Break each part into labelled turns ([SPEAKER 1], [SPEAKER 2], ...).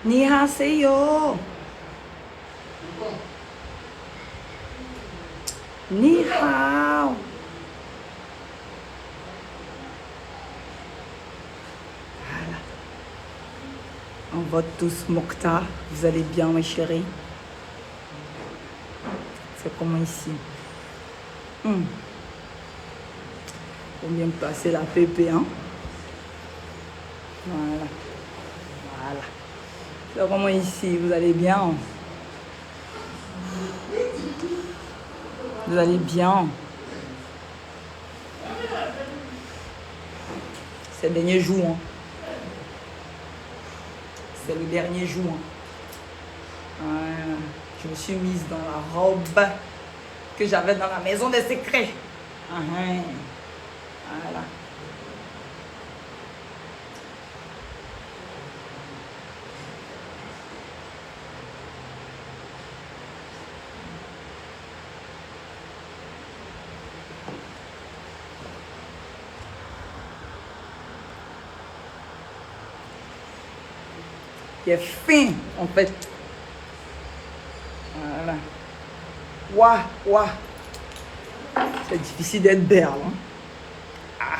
[SPEAKER 1] Ni hao. Ni hao. Voilà. On vote tous Mokhtar. Vous allez bien, mes chéris? C'est comment ici? Faut bien passer la pépé, hein? Voilà. Voilà. C'est comment ici? Vous allez bien? Vous allez bien? C'est le dernier jour, hein? C'est le dernier jour. Hein? Voilà. Je me suis mise dans la robe que j'avais dans la maison des secrets. Voilà. Il est fin, en fait. Voilà. Ouah. C'est difficile d'être belle. Hein? Ah.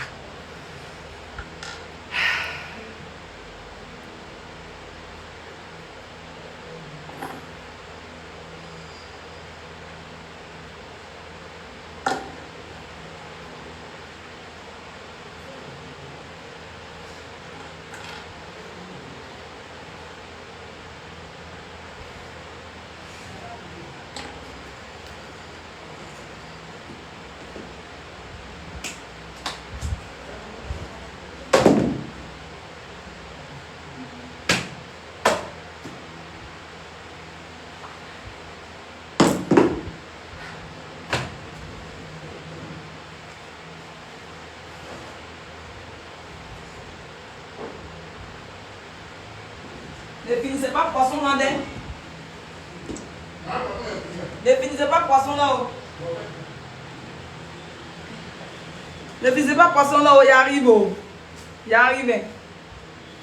[SPEAKER 1] Ne finissez pas poisson là, ne finissez pas poisson là-haut. Ne finissez pas poisson là-haut, il arrive. Il arrive.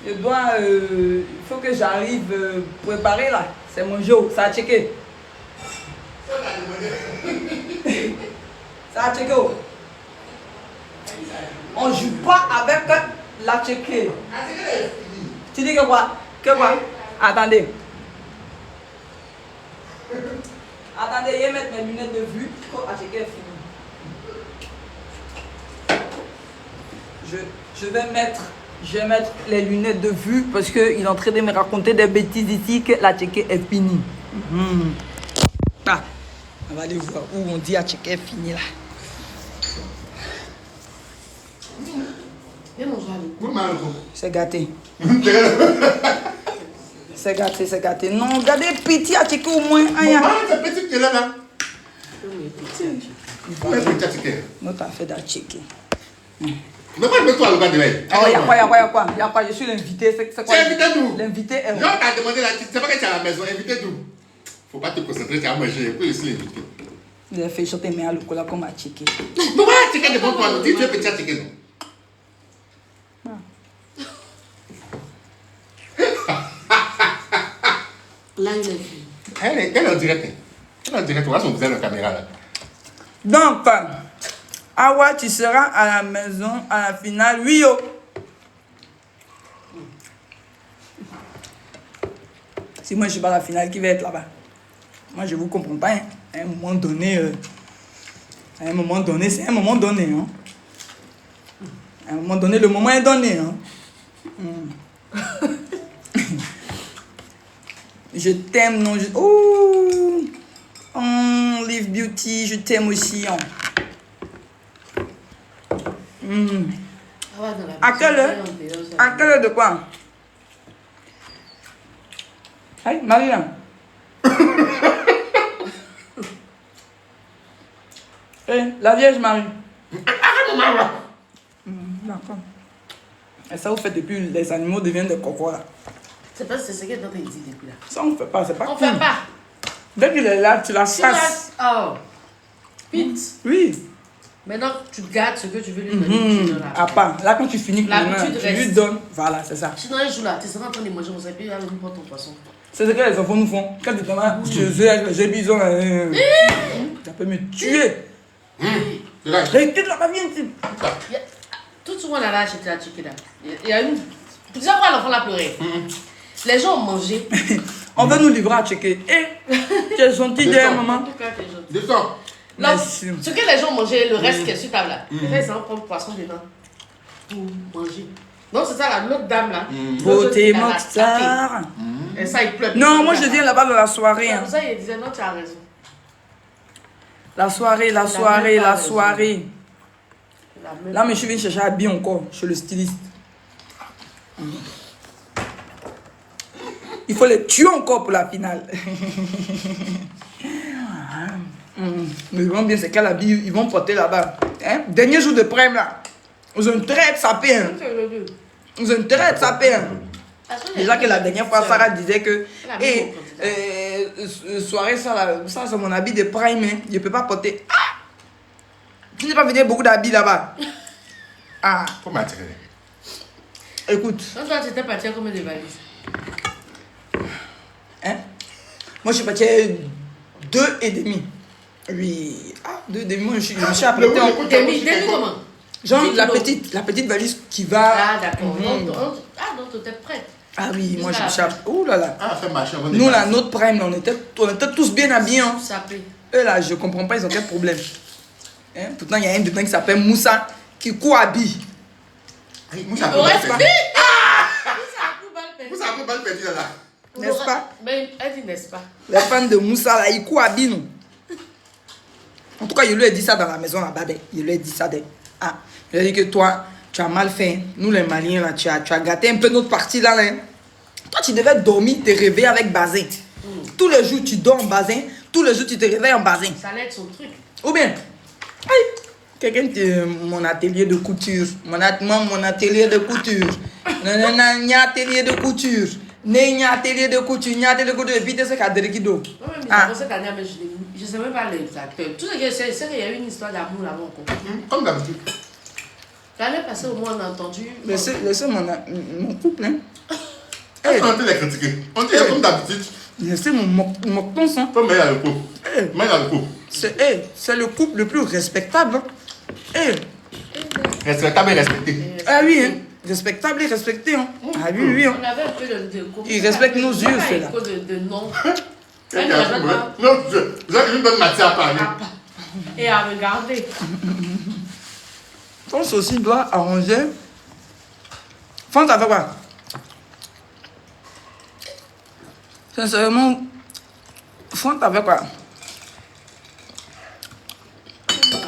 [SPEAKER 1] Je dois. Il faut que j'arrive préparer là. C'est mon jour. Ça a checké. Ça a checké. On ne joue pas avec la checké. Tu dis que quoi? Que quoi? Attendez. Attendez, je vais mettre mes lunettes de vue. Quand la checké est finie. Je vais mettre les lunettes de vue parce qu'il est en train de me raconter des bêtises ici que la checké est finie. Ah, on va aller voir où on dit la checké est finie là. C'est gâté. C'est gâté, c'est gâté. Non, regardez, petit à checké au moins.
[SPEAKER 2] C'est petit qui est là.
[SPEAKER 1] Non, t'as fait de checké.
[SPEAKER 2] Mais moi, je mets toi le bas de l'air.
[SPEAKER 1] Oh, il y a quoi? Je suis l'invité. C'est quoi?
[SPEAKER 2] Tu es invité d'où?
[SPEAKER 1] L'invité est.
[SPEAKER 2] Je t'ai demandé là, c'est pas que tu es à la maison, invité d'où? Faut pas te concentrer, tu as mangé, puis je suis l'invité.
[SPEAKER 1] Il a fait chanter mes aloukola comme à checké.
[SPEAKER 2] Mais voilà, checké devant toi, tu es petit à checké, non?
[SPEAKER 3] Là, il est fini.
[SPEAKER 2] Elle est en direct. Elle est en direct, on va son visage dans la caméra là.
[SPEAKER 1] Donc, Awa, tu seras à la maison à la finale. Oui, yo. Si moi je suis pas à la finale, qui va être là-bas? Moi je vous comprends pas. Hein. À un moment donné, c'est un moment donné. Hein. À un moment donné, le moment est donné. Hein. Je t'aime, non? Oh, Live Beauty, je t'aime aussi. Hein. À quelle heure? À quelle heure de quoi? Hey, Marie-Là. Hey, la Vierge Marie. D'accord. Et ça, vous faites depuis les animaux deviennent des cocos là.
[SPEAKER 3] C'est pas ce que tu as dit depuis là.
[SPEAKER 1] Ça, on ne fait pas, c'est pas
[SPEAKER 3] On
[SPEAKER 1] cool.
[SPEAKER 3] fait pas.
[SPEAKER 1] Dès qu'il est là, tu la chasses.
[SPEAKER 3] Oh. Vite.
[SPEAKER 1] Oui.
[SPEAKER 3] Maintenant, tu gardes ce que tu veux lui donner. Tu donnes
[SPEAKER 1] À
[SPEAKER 3] après.
[SPEAKER 1] part, là quand tu finis,
[SPEAKER 3] L'habitude
[SPEAKER 1] tu lui
[SPEAKER 3] reste.
[SPEAKER 1] donnes. Voilà, c'est ça.
[SPEAKER 3] Sinon, un jour là, tu seras en train de manger, vous avez pu aller prendre ton poisson.
[SPEAKER 1] C'est ce que les enfants nous font. Quand tu te mets chez eux avec les bisons, ça peut me tuer. Regarde là, viens ici.
[SPEAKER 3] Tout souvent là, acheté la chicken là. Il y a une. Tu sais pourquoi l'enfant l'a pleuré? Les gens ont mangé.
[SPEAKER 1] On veut nous livrer à checker. Tu es gentil derrière maman.
[SPEAKER 3] En tout cas, t'es gentil.
[SPEAKER 2] Descends.
[SPEAKER 3] Non,
[SPEAKER 1] Merci.
[SPEAKER 3] ce que les gens ont mangé, le reste qui est sur table là, ils vont prendre le poisson dedans pour manger. Non, c'est ça là, l'autre dame là.
[SPEAKER 1] Beauté
[SPEAKER 3] Elle a
[SPEAKER 1] Mokhtar.
[SPEAKER 3] tapé. Et ça, il pleure.
[SPEAKER 1] Non, moi je viens là-bas dans la soirée.
[SPEAKER 3] C'est
[SPEAKER 1] Hein.
[SPEAKER 3] pour ça il disait non, tu as raison.
[SPEAKER 1] La soirée, la soirée, la soirée.
[SPEAKER 3] La même-
[SPEAKER 1] Là, mais je viens chercher à habiller encore chez le styliste. Il faut les tuer encore pour la finale. Mais vraiment bien, c'est quel habit ils vont porter là-bas. Hein? Dernier jour de prime là. Ils ont une traite sapée. Hein. Ils ont une traite sapée. Hein. Déjà que la dernière fois, Sarah disait que soirée, ça, là, ça c'est mon habit de prime. Hein. Je ne peux pas porter. Ah! Tu n'es pas venu beaucoup d'habits là-bas. Ah,
[SPEAKER 2] Faut m'attirer.
[SPEAKER 1] écoute.
[SPEAKER 3] Donc, toi, tu étais parti à combien de valises?
[SPEAKER 1] Hein? Moi, je suis parti 2,5. Oui. Ah, 2,5. Moi, je me suis apprêté en.
[SPEAKER 3] Demi comment?
[SPEAKER 1] Genre,
[SPEAKER 3] 10
[SPEAKER 1] la petite valise qui va.
[SPEAKER 3] Ah, d'accord. Donc, tu étais prête.
[SPEAKER 1] Ah oui, moi, je me suis
[SPEAKER 3] Jusqu'à
[SPEAKER 1] apprêté. Ouh là là.
[SPEAKER 2] Ah, fais marcher avant de
[SPEAKER 1] Nous, là,
[SPEAKER 2] passer.
[SPEAKER 1] notre prime, là, on était tous bien habillés. Hein.
[SPEAKER 3] Sapé.
[SPEAKER 1] Eux, là, je comprends pas, ils ont quel problème. Hein? Pourtant, il y a un dedans qui s'appelle Moussa qui cohabille.
[SPEAKER 2] Moussa a
[SPEAKER 3] Aurait
[SPEAKER 2] pris
[SPEAKER 3] fait.
[SPEAKER 2] balle
[SPEAKER 3] Ça
[SPEAKER 2] Moussa a pris balle perdue là.
[SPEAKER 1] N'est-ce pas?
[SPEAKER 3] Mais elle dit n'est-ce pas?
[SPEAKER 1] Les fans de Moussa, là, ils cohabillent, nous. En tout cas, il lui a dit ça dans la maison là-bas. Il lui a dit ça. Ah, il a dit que toi, tu as mal fait. Nous, les Maliens, là, tu as gâté un peu notre partie là. Là. Toi, tu devais dormir, te réveiller avec bazin. Tous les jours, tu dors en bazin. Tous les jours, tu te réveilles en bazin.
[SPEAKER 3] Ça allait être son truc.
[SPEAKER 1] Ou bien, quelqu'un de mon atelier de couture. Mon atelier de couture. Non, atelier de couture. N'y atelier de couture, n'y atelier de couture. Et puis, tu sais qu'à Derekido.
[SPEAKER 3] Ah. Cette année, mais je ne sais même pas les acteurs. Tout ce que je sais, c'est qu'il y a eu une histoire d'amour là-bas encore.
[SPEAKER 2] Comme d'habitude.
[SPEAKER 3] L'année passée, au moins, on a entendu.
[SPEAKER 1] Laissez mon couple, hein.
[SPEAKER 2] Est-ce qu'on a les critiquer? On dit comme d'habitude.
[SPEAKER 1] Laissez mon mocton, ça.
[SPEAKER 2] Faut mettre le coup. Mettre le coup.
[SPEAKER 1] C'est le couple le plus respectable. Hein.
[SPEAKER 2] Respectable et respecté.
[SPEAKER 1] Ah oui, hein. Respectable et respecté. Hein. Ah oui, oui. Hein.
[SPEAKER 3] On avait un peu de
[SPEAKER 1] Il respecte nos yeux, c'est là.
[SPEAKER 3] De nom.
[SPEAKER 2] Non, je lui donne matière à parler.
[SPEAKER 3] Et à regarder.
[SPEAKER 1] France aussi doit arranger. France, ça fait quoi? Sincèrement, France, ça fait quoi?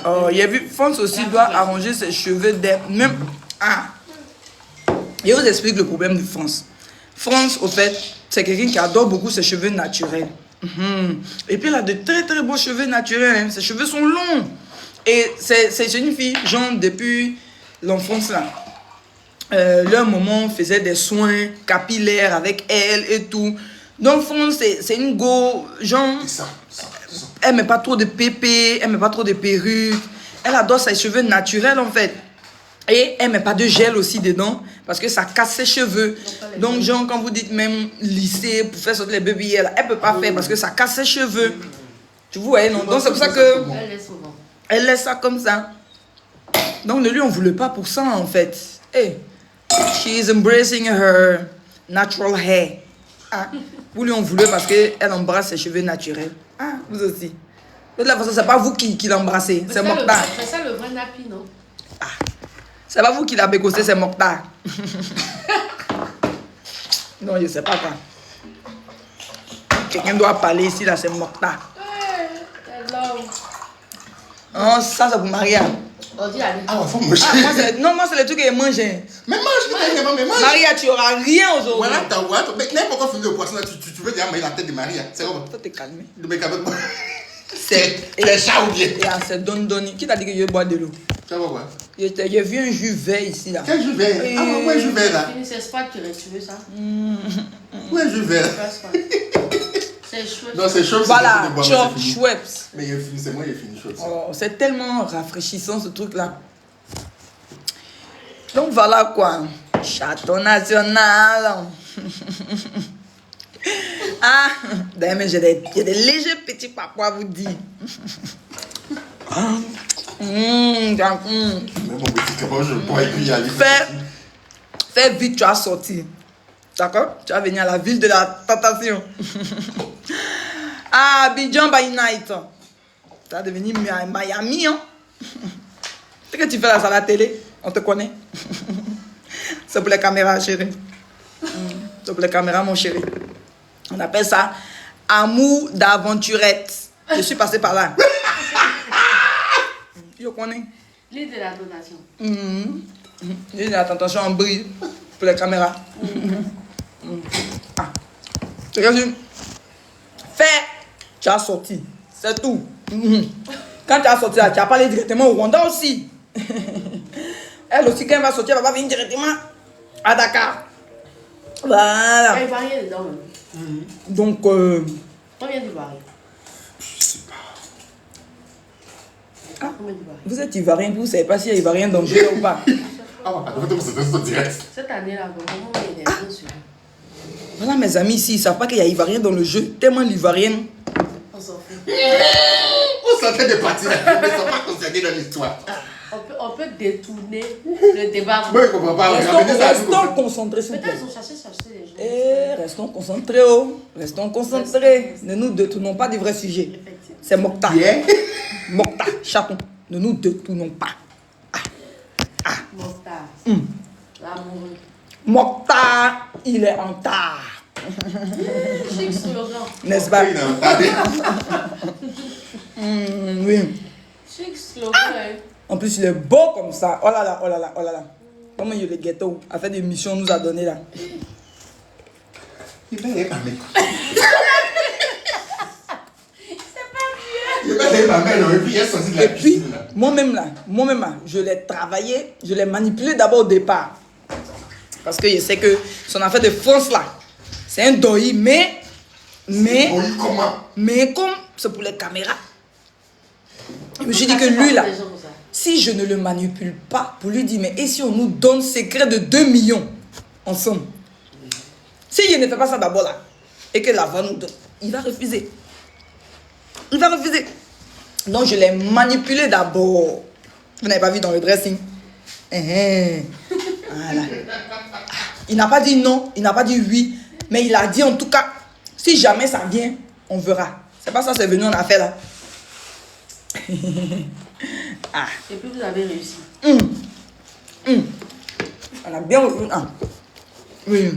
[SPEAKER 1] Oh, il y a vu, France aussi doit arranger ses cheveux même. Ah! Je vous explique le problème de France. France, au fait, c'est quelqu'un qui adore beaucoup ses cheveux naturels. Et puis elle a de très très beaux cheveux naturels. Hein. Ses cheveux sont longs. Et c'est une fille, genre depuis l'enfance là. Leur maman faisait des soins capillaires avec elle et tout. Donc France, c'est une go, genre. Elle met pas trop de pépé, elle met pas trop de perruques. Elle adore ses cheveux naturels en fait. Et elle met pas de gel aussi dedans parce que ça casse ses cheveux. Donc genre quand vous dites même lisser pour faire sortir les bébés, elle peut pas faire parce que ça casse ses cheveux. Tu vois, non? Donc c'est pour ça que elle laisse ça comme ça. Donc ne lui en voulait pas pour ça en fait. Hey, she is embracing her natural hair. Ah, vous lui en voulez parce qu'elle embrasse ses cheveux naturels. Ah, vous aussi. De toute façon, c'est pas vous qui l'embrassez, c'est Mokhtar.
[SPEAKER 3] C'est ça le vrai nappy, non?
[SPEAKER 1] Ah, c'est pas vous qui l'avez bécossé, c'est Mokhtar. Non, je sais pas quoi. Quelqu'un doit parler ici, là, c'est Mokhtar. Oh, ça, c'est pour Maria.
[SPEAKER 3] On dit allez.
[SPEAKER 2] Ah, faut manger.
[SPEAKER 1] Ah, moi, c'est le truc qu'elle mange.
[SPEAKER 2] Mais mange, mais mange.
[SPEAKER 1] Maria, tu auras rien aujourd'hui.
[SPEAKER 2] Voilà, t'as oublié. Mais n'importe quoi finir le poisson là, tu veux déjà manger la tête de Maria. C'est quoi?
[SPEAKER 1] Toi, t'es calmé.
[SPEAKER 2] Mais avec moi.
[SPEAKER 1] C'est
[SPEAKER 2] les chats oubliés.
[SPEAKER 1] c'est Doni. Qui t'a dit que je bois de l'eau?
[SPEAKER 2] Tu vois quoi?
[SPEAKER 1] J'ai vu un jus vert ici, là.
[SPEAKER 2] Quel jus vert? Ah, ouais, jus vert là.
[SPEAKER 3] C'est Spade qui aurait tué ça.
[SPEAKER 2] Ouais, jus vert.
[SPEAKER 3] C'est C'est chouette.
[SPEAKER 2] Non, c'est chaud.
[SPEAKER 1] Voilà,
[SPEAKER 2] c'est
[SPEAKER 1] Schweppes.
[SPEAKER 2] Mais il est fini, c'est moi, il est fini, chaud.
[SPEAKER 1] Oh, c'est tellement rafraîchissant ce truc-là. Donc voilà quoi. Château national. Ah, d'ailleurs, mais j'ai des légers petits papous à vous dire.
[SPEAKER 2] Même mon petit comment je bois et puis il y a les
[SPEAKER 1] Fais vite, tu vas sortir. D'accord? Tu vas venir à la ville de la tentation. Ah, Abidjan by night. Tu vas devenir Miami, hein? Ce que tu fais là, c'est à la télé. On te connaît. C'est pour les caméras, chérie. C'est pour les caméras, mon chéri. On appelle ça amour d'aventurette. Je suis passé par là. Je connais.
[SPEAKER 3] L'île de la tentation.
[SPEAKER 1] L'île de la tentation en brille pour les caméras. Ah. C'est que tu fais, tu as sorti. C'est tout. Quand tu as sorti là, tu as pas allé directement au Rwanda aussi. Elle aussi, quand elle va sortir, elle va venir directement à Dakar. Voilà.
[SPEAKER 3] Il va rien dedans.
[SPEAKER 1] Donc,
[SPEAKER 3] Combien d'Ivoiriens?
[SPEAKER 2] Je sais pas.
[SPEAKER 1] Ah,
[SPEAKER 3] Combien d'Ivoiriens?
[SPEAKER 1] vous êtes Ivoirien, vous ne savez pas s'il y a Ivoirien dans le jeu ou pas.
[SPEAKER 2] Ah, ouais, c'est direct.
[SPEAKER 3] Cette année-là, vraiment, il y a des gens sur.
[SPEAKER 1] Voilà, mes amis ici, ils ne savent pas qu'il y a Ivoirien dans le jeu. Tellement l'Ivoirienne.
[SPEAKER 3] On s'en fout.
[SPEAKER 2] On s'en fait de partir, mais ils ne sont pas concernés dans l'histoire.
[SPEAKER 3] On peut détourner le débat.
[SPEAKER 2] Moi, je ne comprends pas.
[SPEAKER 1] Restons concentrés, s'il vous
[SPEAKER 3] Peut-être
[SPEAKER 1] plaît.
[SPEAKER 3] ils ont cherché les gens.
[SPEAKER 1] Restons concentrés, oh. Restons concentrés. Ne nous détournons pas du vrai sujet.
[SPEAKER 3] Effectivement.
[SPEAKER 1] C'est Mokta.
[SPEAKER 2] Yeah.
[SPEAKER 1] Mokta, chaton. Ne nous détournons pas.
[SPEAKER 3] Mostar. L'amoureux.
[SPEAKER 1] Mokta, il est en tard.
[SPEAKER 3] Chic slogan.
[SPEAKER 1] N'est-ce pas?
[SPEAKER 2] Il est en tardé.
[SPEAKER 1] Oui.
[SPEAKER 3] Chic slogan. Hein.
[SPEAKER 1] En plus, il est beau comme ça. Oh là là, oh là là, oh là là. Comment il est le ghetto a fait des missions, nous a donné là.
[SPEAKER 2] Il va aller ma mère.
[SPEAKER 3] C'est pas mieux.
[SPEAKER 2] Il va aller ma mère, et puis il est sorti de la
[SPEAKER 1] Et puis,
[SPEAKER 2] cuisine. Là.
[SPEAKER 1] moi-même là, je l'ai travaillé, je l'ai manipulé d'abord au départ. Parce que je sais que son affaire de France là, c'est un doi, mais
[SPEAKER 2] Oui, comment?
[SPEAKER 1] comme c'est pour les caméras, je me suis dit que lui là, si je ne le manipule pas, pour lui dire, mais et si on nous donne secret de 2 millions ensemble? Si je ne fais pas ça d'abord là, et que la nous donne, il va refuser. Il va refuser. Donc je l'ai manipulé d'abord. Vous n'avez pas vu dans le dressing? Voilà. Il n'a pas dit non, il n'a pas dit oui, mais il a dit en tout cas, si jamais ça vient, on verra. C'est pas ça, c'est venu, on a fait là. Ah.
[SPEAKER 3] Et puis vous avez réussi.
[SPEAKER 1] On a bien... Ah. Oui.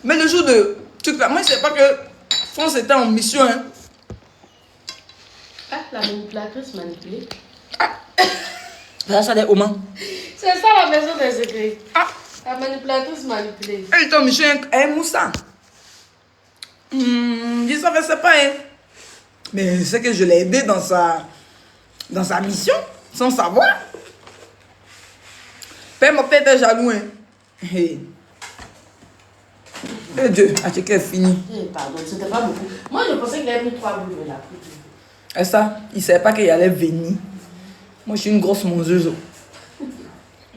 [SPEAKER 1] Mais le jour de... Moi, je ne sais pas que France était en mission. Hein.
[SPEAKER 3] Ah, la manipulatrice manipulée.
[SPEAKER 1] Là, ça, des Oman.
[SPEAKER 3] C'est ça la maison des secrets.
[SPEAKER 1] Ah.
[SPEAKER 3] La manipulatrice manipulée.
[SPEAKER 1] Elle était en mission avec Moussa. Je ne savais pas. Hein. Mais c'est que je l'ai aidé dans sa mission, sans savoir. Père Mokta était jaloux. Hein. Hey. Et Dieu, Acheke est fini.
[SPEAKER 3] Pardon, c'était pas beaucoup. Moi, je pensais qu'il avait pris 3 boules, mais là.
[SPEAKER 1] Et ça, il ne savait pas qu'il allait venir. Moi, je suis une grosse mangeuse.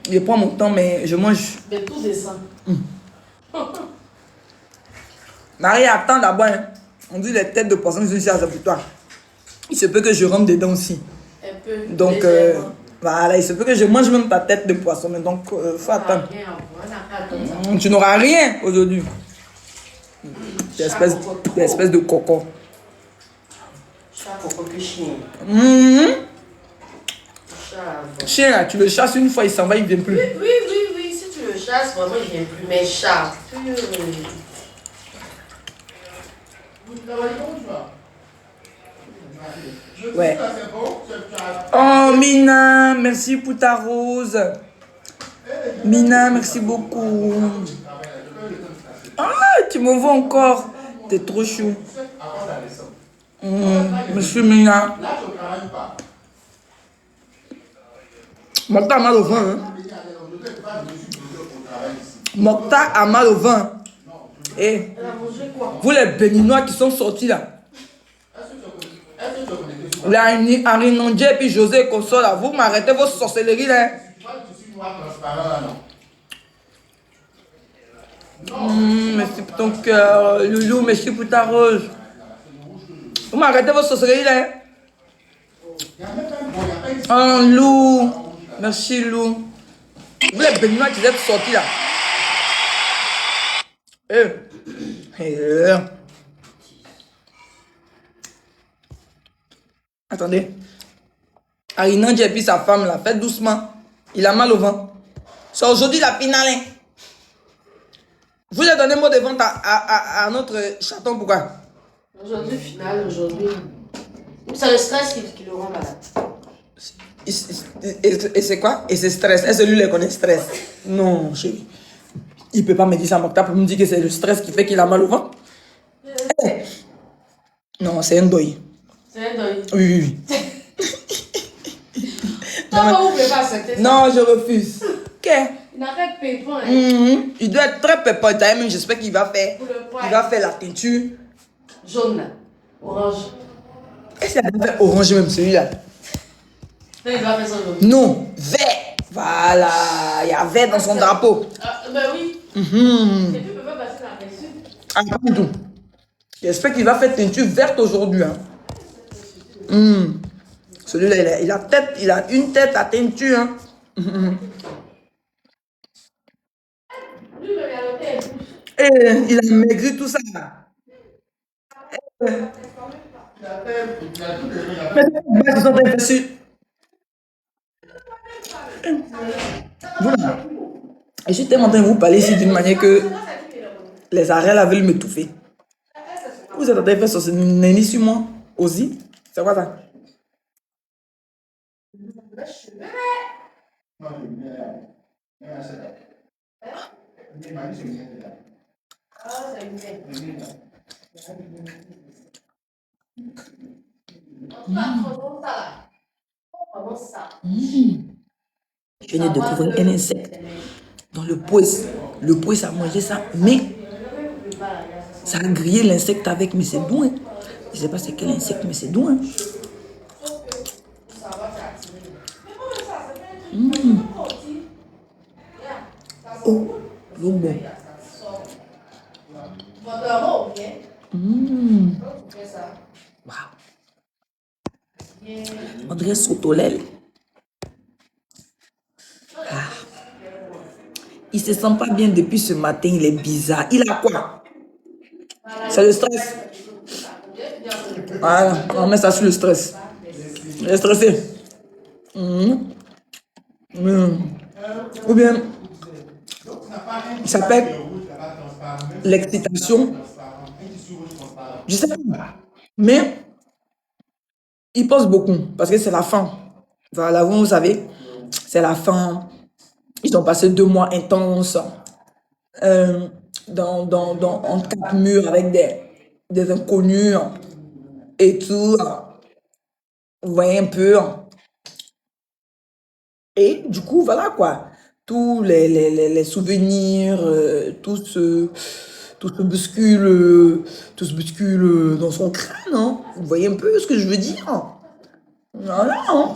[SPEAKER 1] Je prends mon temps, mais je mange.
[SPEAKER 3] Mais tout descend.
[SPEAKER 1] Marie, attends d'abord. Hein. On dit les têtes de poisson qui sont ici à pour toi. Il se peut que je rentre dedans aussi.
[SPEAKER 3] Un peu.
[SPEAKER 1] Donc, voilà, il se peut que je mange même ta tête de poisson. Mais donc, faut attendre. Tu n'auras rien aujourd'hui. Des espèces de coco.
[SPEAKER 3] Chat coco que chien.
[SPEAKER 1] Chien, là, tu le chasses une fois, il s'en va, il ne vient plus.
[SPEAKER 3] Oui. Si tu le chasses, vraiment, il vient plus. Mais chat.
[SPEAKER 1] Ouais. Oh, Mina, merci pour ta rose. Mina, merci beaucoup. Ah, tu m'envoies encore. T'es trop chou. Monsieur Mina. Mon temps mal au vent. Hein. Mokhtar a mal au vin. Et
[SPEAKER 3] Elle a mangé quoi?
[SPEAKER 1] vous les Béninois qui sont sortis là.
[SPEAKER 2] Est-ce que tu as connecté sur
[SPEAKER 1] Là, Henri Nondje et puis José Console là. Vous m'arrêtez vos sorcelleries là.
[SPEAKER 2] toi, tu suis noir transparent là, non?
[SPEAKER 1] Merci pour ton cœur. Loulou, merci pour ta rose. Vous m'arrêtez vos sorcelleries là.
[SPEAKER 2] Il y a même pas un bon, il n'y a pas une
[SPEAKER 1] Oh, Lou. Merci, Lou. Vous les Béninois qui êtes sortis là. Eh. Attendez. Arinan et puis sa femme là, faites doucement. Il a mal au ventre. C'est aujourd'hui la finale. Hein. Vous avez donné mot de vente à notre chaton, pourquoi?
[SPEAKER 3] Aujourd'hui, finale, aujourd'hui. C'est le stress qui le rend malade.
[SPEAKER 1] Et c'est quoi? Et c'est stress. Est-ce que lui, il connaît stress? Non, chérie. Il peut pas me dire ça, Mokhtar, pour me dire que c'est le stress qui fait qu'il a mal au ventre. Non, c'est un deuil.
[SPEAKER 3] C'est un deuil.
[SPEAKER 1] Oui.
[SPEAKER 3] Toi, vous ne pouvez pas accepter ça.
[SPEAKER 1] Non, je refuse. Ok.
[SPEAKER 3] Il n'a pas de pépin. Hein.
[SPEAKER 1] Il doit être très pépin. Même j'espère qu'il va faire. Il va faire la teinture.
[SPEAKER 3] Jaune là. Orange.
[SPEAKER 1] Est-ce qu'il a fait orange même celui-là?
[SPEAKER 3] Non, il va faire ça jaune.
[SPEAKER 1] Non, vert. Voilà. Il y a vert dans son drapeau.
[SPEAKER 3] Ben oui. Et puis, il peut pas passer dans la dessus.
[SPEAKER 1] Ah, pas du tout. J'espère qu'il va faire teinture verte aujourd'hui. Hein. Celui-là, il a une tête à teinture. Hein.
[SPEAKER 3] Lui, il a le tête.
[SPEAKER 1] Et il a maigri tout ça. Voilà. Et je suis tellement en train de vous parler ici d'une manière que les arrêts là veulent m'étouffer. Vous êtes en train de faire ça, c'est neni sur moi aussi. C'est quoi ça? Je viens de découvrir un insecte dans le poisson. Le poisson a mangé ça, mais ça a grillé l'insecte avec, mais c'est doux. Hein. Je ne sais pas c'est quel insecte, mais c'est doux. Hein. Oh, l'eau bon. Wow. On dirait Sotolel. Ah. Il se sent pas bien depuis ce matin, il est bizarre. Il a quoi? C'est le stress. Voilà, on met ça sur le stress. Il est stressé. Ou bien, il s'appelle l'excitation. Je sais pas. Mais il pense beaucoup parce que c'est la fin. Voilà, vous savez, c'est la fin. Ils ont passé 2 mois intenses en 4 murs avec des inconnus et tout. Vous voyez un peu. Et du coup, voilà quoi. Tous les souvenirs, tout se bouscule dans son crâne. Hein. Vous voyez un peu ce que je veux dire? Voilà. Hein.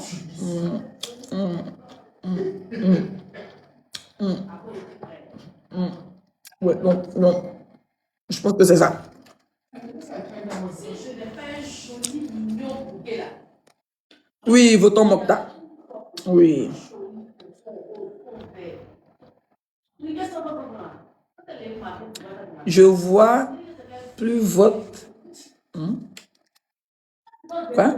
[SPEAKER 1] Ouais, non. Je pense que c'est ça. Oui, votons Mokhtar. Oui. Je vois plus vote. Quoi?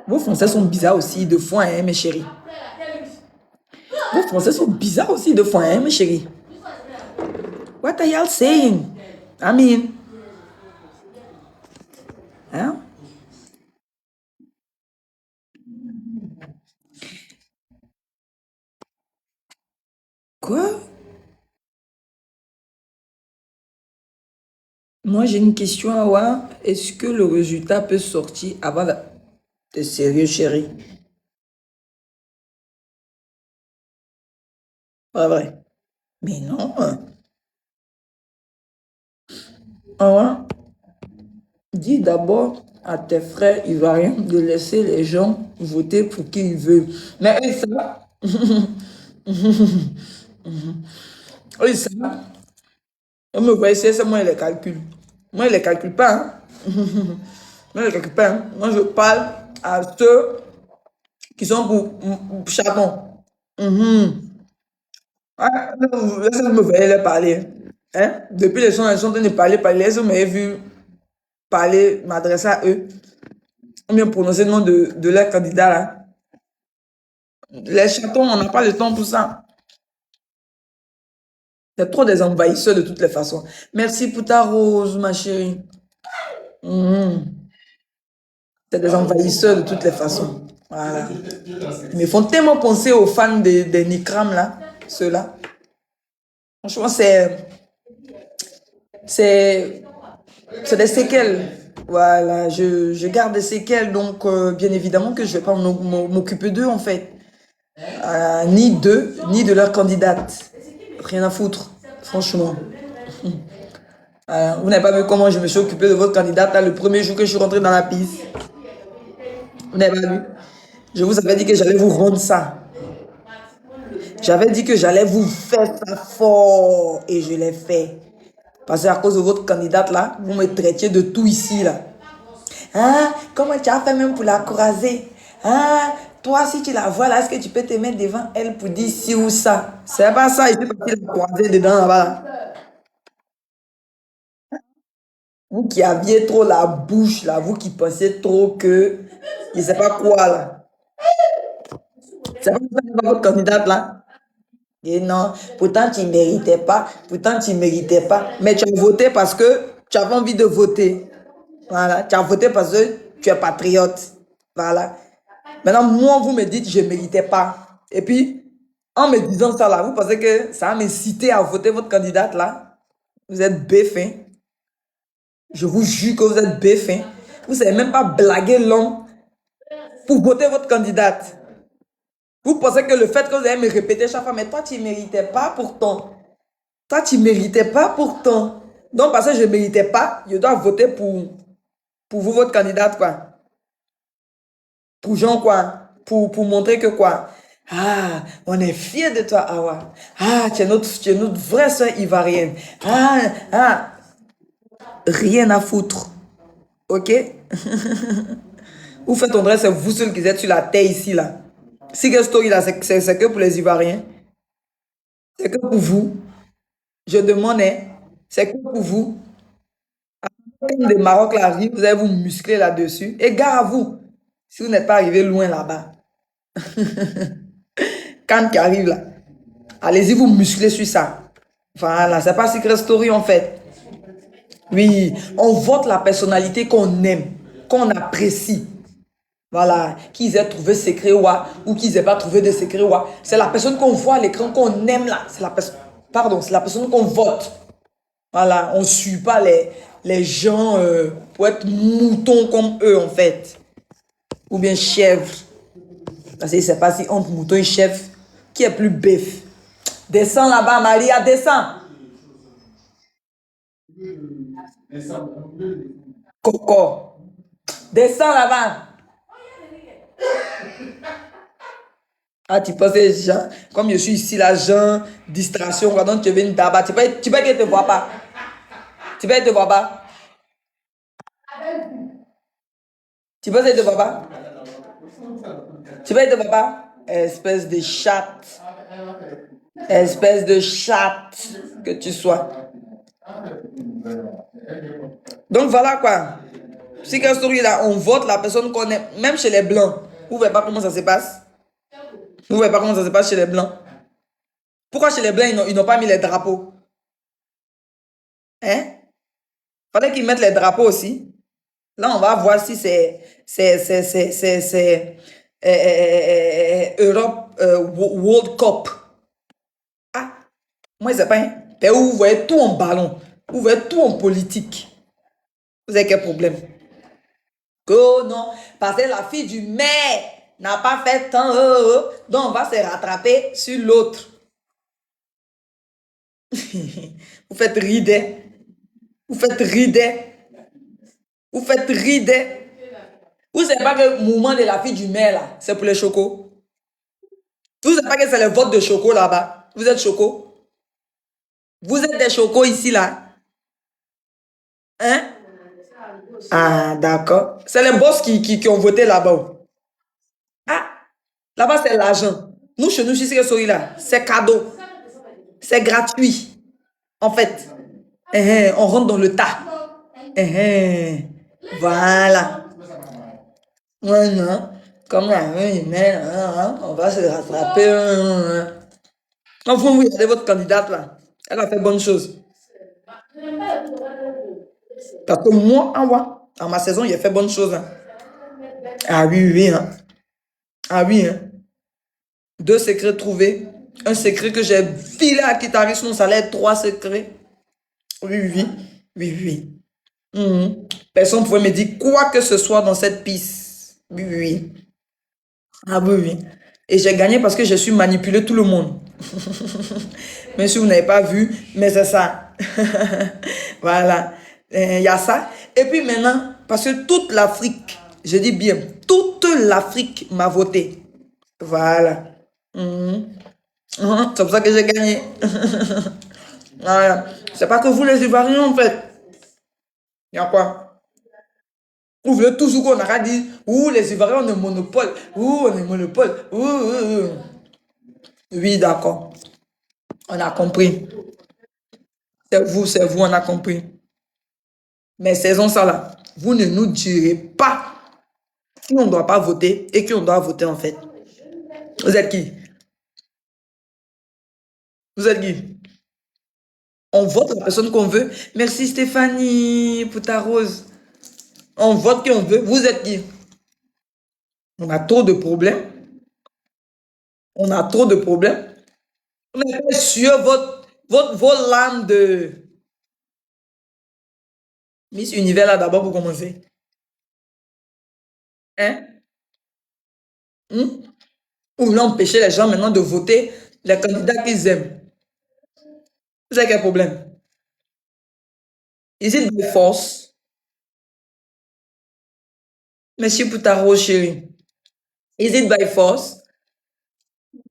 [SPEAKER 1] Vos Français sont bizarres aussi de fois, hein, mes chéris. Vos Français sont bizarres aussi de fois, hein, mes chéris. What are y'all saying? I mean. Hein? Quoi? Moi, j'ai une question à voir. Est-ce que le résultat peut sortir avant la... T'es sérieux, chérie? Pas vrai. Mais non. Ah ouais. Dis d'abord à tes frères ivoiriens de laisser les gens voter pour qui ils veulent. Mais eux, ça, eux, ça, on me voit essayer, c'est moi, ils les calculent. Moi, ils les calcule pas. Hein. Moi, je les calcule pas. Hein. Moi, je parle à ceux qui sont pour charbon. Mhm. Ah, laissez me voyez les parler. Hein? Depuis les gens, ils sont en train de parler, parler. Laissez me vu parler, m'adresser à eux. Ou bien prononcer le nom de leur candidat là. Les chatons, on n'a pas le temps pour ça. C'est trop des envahisseurs de toutes les façons. Merci pour ta rose, ma chérie. Mhm. C'est des envahisseurs de toutes les façons. Voilà. Ils me font tellement penser aux fans des Nikram, là. Ceux-là. Franchement, c'est, c'est des séquelles. Voilà. Je garde des séquelles. Donc, bien évidemment que je ne vais pas m'occuper d'eux, en fait. Ni d'eux, ni de leur candidate. Rien à foutre. Franchement. Vous n'avez pas vu comment je me suis occupé de votre candidate là, le premier jour que je suis rentré dans la piste. Vous n'avez pas vu? Je vous avais dit que j'allais vous rendre ça. J'avais dit que j'allais vous faire ça fort. Et je l'ai fait. Parce qu'à cause de votre candidate là, vous me traitiez de tout ici là. Hein? Comment tu as fait même pour la croiser? Hein? Toi, si tu la vois là, est-ce que tu peux te mettre devant elle pour dire ci ou ça? C'est pas ça, je suis parti la croiser dedans là-bas. Vous qui aviez trop la bouche là, vous qui pensiez trop que je sais pas quoi là. C'est pas votre candidate là. Et non, pourtant tu ne méritais pas, pourtant tu ne méritais pas. Mais tu as voté parce que tu avais envie de voter. Voilà, tu as voté parce que tu es patriote. Voilà. Maintenant, moi, vous me dites que je ne méritais pas. Et puis, en me disant ça là, vous pensez que ça va m'inciter à voter votre candidate là? Vous êtes béfin. Je vous jure que vous êtes béfin. Vous ne savez même pas blaguer l'homme pour voter votre candidate. Vous pensez que le fait que vous allez me répéter chaque fois, mais toi, tu ne méritais pas pourtant. Toi, tu ne méritais pas pourtant. Donc, parce que je ne méritais pas, je dois voter pour vous, votre candidate, quoi. Pour Jean, quoi. Pour montrer que, quoi. Ah, on est fiers de toi, Awa. Ah, tu es notre vraie soeur ivoirienne. Ah, ah. Rien à foutre. OK? Vous faites ton dresse, c'est vous seul qui êtes sur la terre ici, là. Si que story là, c'est que pour les Ivoiriens. C'est que pour vous. Je demandais, c'est que pour vous. Quand le Maroc là arrive, vous allez vous muscler là-dessus. Et gare à vous, si vous n'êtes pas arrivé loin là-bas. Quand qui arrive là, allez-y vous muscler sur ça. Voilà, c'est pas Secret Story en fait. Oui, on vote la personnalité qu'on aime, qu'on apprécie. Voilà, qu'ils aient trouvé secret ou qu'ils n'aient pas trouvé de secret. C'est la personne qu'on voit à l'écran qu'on aime là. C'est la personne, pardon, c'est la personne qu'on vote. Voilà, on ne suit pas les gens pour être moutons comme eux en fait. Ou bien chèvre. Parce que je ne sais pas si entre mouton et chèvre, qui est plus bœuf. Descends là-bas, Maria, descends. Coco, descends là-bas. Ah, tu penses, Jean, comme je suis ici, là, Jean, distraction, quoi, donc tu veux une tabac. Tu peux qu'elle ne te voit pas. Tu peux qu'elle ne te voit pas. Tu penses qu'elle ne te voit pas. Tu peux qu'elle ne te voit pas. Espèce de chatte. Espèce de chatte que tu sois. Donc voilà quoi. Si qu'un story là, on vote la personne qu'on aime, même chez les blancs. Vous ne voyez pas comment ça se passe? Vous ne voyez pas comment ça se passe chez les blancs? Pourquoi chez les blancs, ils n'ont pas mis les drapeaux? Hein? Fallait qu'ils mettent les drapeaux aussi. Là, on va voir si c'est Europe World Cup. Ah, moi, c'est pas un pays où vous voyez tout en ballon. Vous voyez tout en politique. Vous avez quel problème? Oh non, parce que la fille du maire n'a pas fait tant, donc on va se rattraper sur l'autre. Vous faites rider. Vous faites rider. Vous faites rider. Vous savez pas que le mouvement de la fille du maire, là, c'est pour les chocos. Vous savez pas que c'est le vote de choco là-bas. Vous êtes chocos. Vous êtes des chocos ici, là. Hein? Ah, d'accord. C'est les boss qui ont voté là-bas. Ah, là-bas, c'est l'argent. Nous, chez nous, ici, là, c'est cadeau. C'est gratuit. En fait, on rentre dans le tas. Voilà. Ouais, non. Comme la on va se rattraper. Enfin, vous regardez votre candidate là. Elle a fait bonne chose. Parce que moi, en ma saison, il a fait bonne chose. Hein. Ah oui, oui. Hein. Ah oui. Hein. 2 secrets trouvés. Un secret que j'ai filé à Kitaris, non, ça allait être 3 secrets. Oui, oui, oui, oui. Personne ne pouvait me dire quoi que ce soit dans cette piste. Oui, oui, oui. Ah oui, oui. Et j'ai gagné parce que je suis manipulé tout le monde. Même si vous n'avez pas vu, mais c'est ça. Voilà. Il y a ça. Et puis maintenant, parce que toute l'Afrique, je dis bien, toute l'Afrique m'a voté. Voilà. C'est pour ça que j'ai gagné. Voilà. C'est pas que vous les Ivoiriens, en fait. Il y a quoi? Vous voulez toujours qu'on arrête de dire, ouh, les Ivoiriens ont un monopole. Ouh, on est monopole. Ouh, ouh, ouh. Oui, d'accord. On a compris. C'est vous, on a compris. Mais saison ça là, vous ne nous direz pas qui on ne doit pas voter et qui on doit voter en fait. Vous êtes qui? Vous êtes qui? On vote la personne qu'on veut. Merci Stéphanie pour ta rose. On vote qui on veut. Vous êtes qui? On a trop de problèmes. On a trop de problèmes. On n'est pas sûr vos lames de Miss Univers là d'abord pour commencer. Hein? Hmm? Ou voulez empêcher les gens maintenant de voter les candidats qu'ils aiment. Vous avez quel problème? Is it by force? Merci pour ta rose, chérie. Is it by force?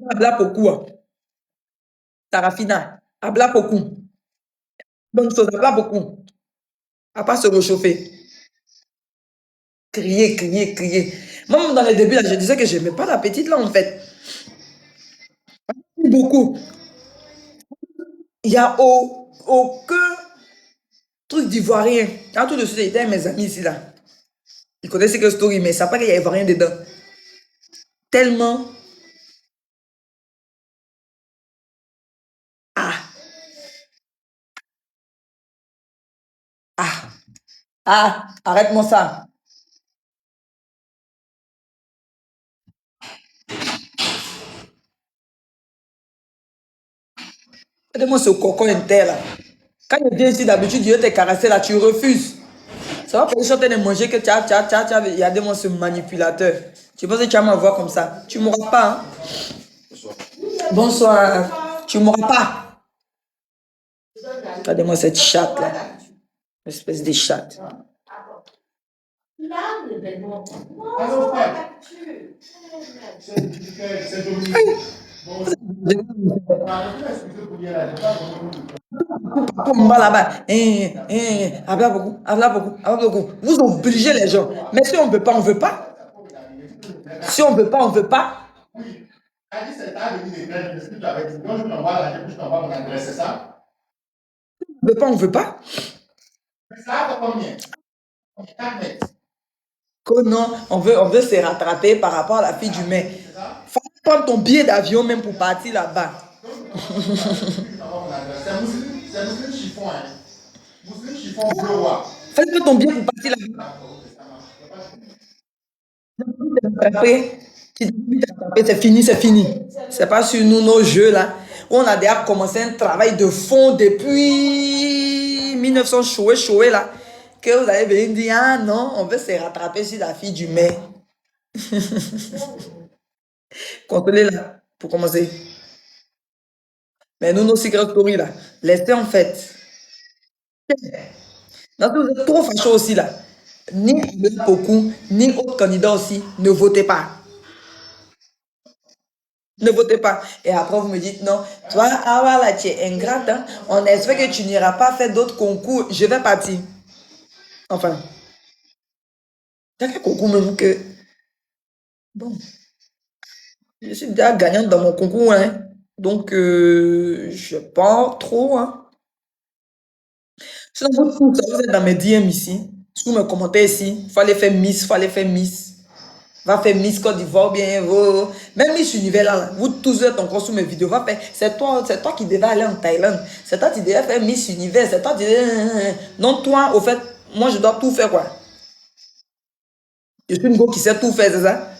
[SPEAKER 1] Habla beaucoup. Tarafina, habla beaucoup. Bonne chose, habla beaucoup. À pas se réchauffer. Crier, crier, crier. Moi, même dans les débuts, là, je disais que je n'aimais pas la petite, là, en fait. Beaucoup. Il n'y a aucun truc d'ivoirien. Là, tout de suite, j'étais avec mes amis ici, là. Ils connaissaient que story, mais ils ne savent pas qu'il y a ivoirien dedans. Tellement. Ah, ah, ah, arrête-moi ça. Arrête-moi ce cocon inter, là. Quand je viens ici, d'habitude, je te caresser, là, tu refuses. Ça va pas que je suis en train de manger que tu as regardez-moi ce manipulateur. Tu penses que tu vas m'avoir comme ça? Tu ne mourras pas, hein? Bonsoir. Tu ne mourras pas. Regardez-moi cette chatte là. Espèce de chatte.
[SPEAKER 2] Alors, frère, c'est Dominique.
[SPEAKER 1] Comme va là-bas. Habla beaucoup, habla beaucoup, habla beaucoup. Vous obligez les gens. Mais si on ne veut pas, on ne veut pas. Si on ne veut pas, on ne veut pas.
[SPEAKER 2] Oui. Elle dit c'est ta devise de grève, ce que tu avais dit. Donc, je t'envoie l'argent, je t'envoie mon adresse, c'est ça?
[SPEAKER 1] On ne veut pas, on ne veut pas.
[SPEAKER 2] Mais ça a combien? 4 mètres.
[SPEAKER 1] Que non, on veut se rattraper par rapport à la fille du maire.
[SPEAKER 2] C'est ça?
[SPEAKER 1] Faut prendre ton billet d'avion même pour partir là-bas.
[SPEAKER 2] C'est musulman chiffon, hein. Musulman chiffon bleu, ouais.
[SPEAKER 1] Fais prendre ton billet pour partir là-bas. Après, c'est fini, c'est fini. C'est pas sur nous, nos jeux là. On a déjà commencé un travail de fond depuis 1900 choué là. Que vous allez venir dire, ah non, on veut se rattraper sur la fille du maire. Contrôlez là, pour commencer. Mais nous, nos secret stories, là, laissez en fait. Parce que vous êtes trop fâcheux aussi, là. Ni beaucoup, ni autre candidat aussi, ne votez pas. Ne votez pas. Et après, vous me dites, non, toi, ah voilà, tu es ingrate, hein. On espère que tu n'iras pas faire d'autres concours. Je vais partir. Enfin, il y a quel concours même que... Bon, je suis déjà gagnante dans mon concours, hein. Donc, je pars trop, hein. Sinon, vous êtes dans mes DM ici, sous mes commentaires ici. Fallait faire Miss, fallait faire Miss. Va faire Miss Côte d'Ivoire, bien, même Miss Univers, là, vous tous êtes encore sous mes vidéos. Va faire, c'est toi qui devais aller en Thaïlande. C'est toi qui devais faire Miss Univers. C'est toi qui devais... Non, toi, au fait, moi, je dois tout faire, quoi. Je suis une go qui sait tout faire, c'est ça?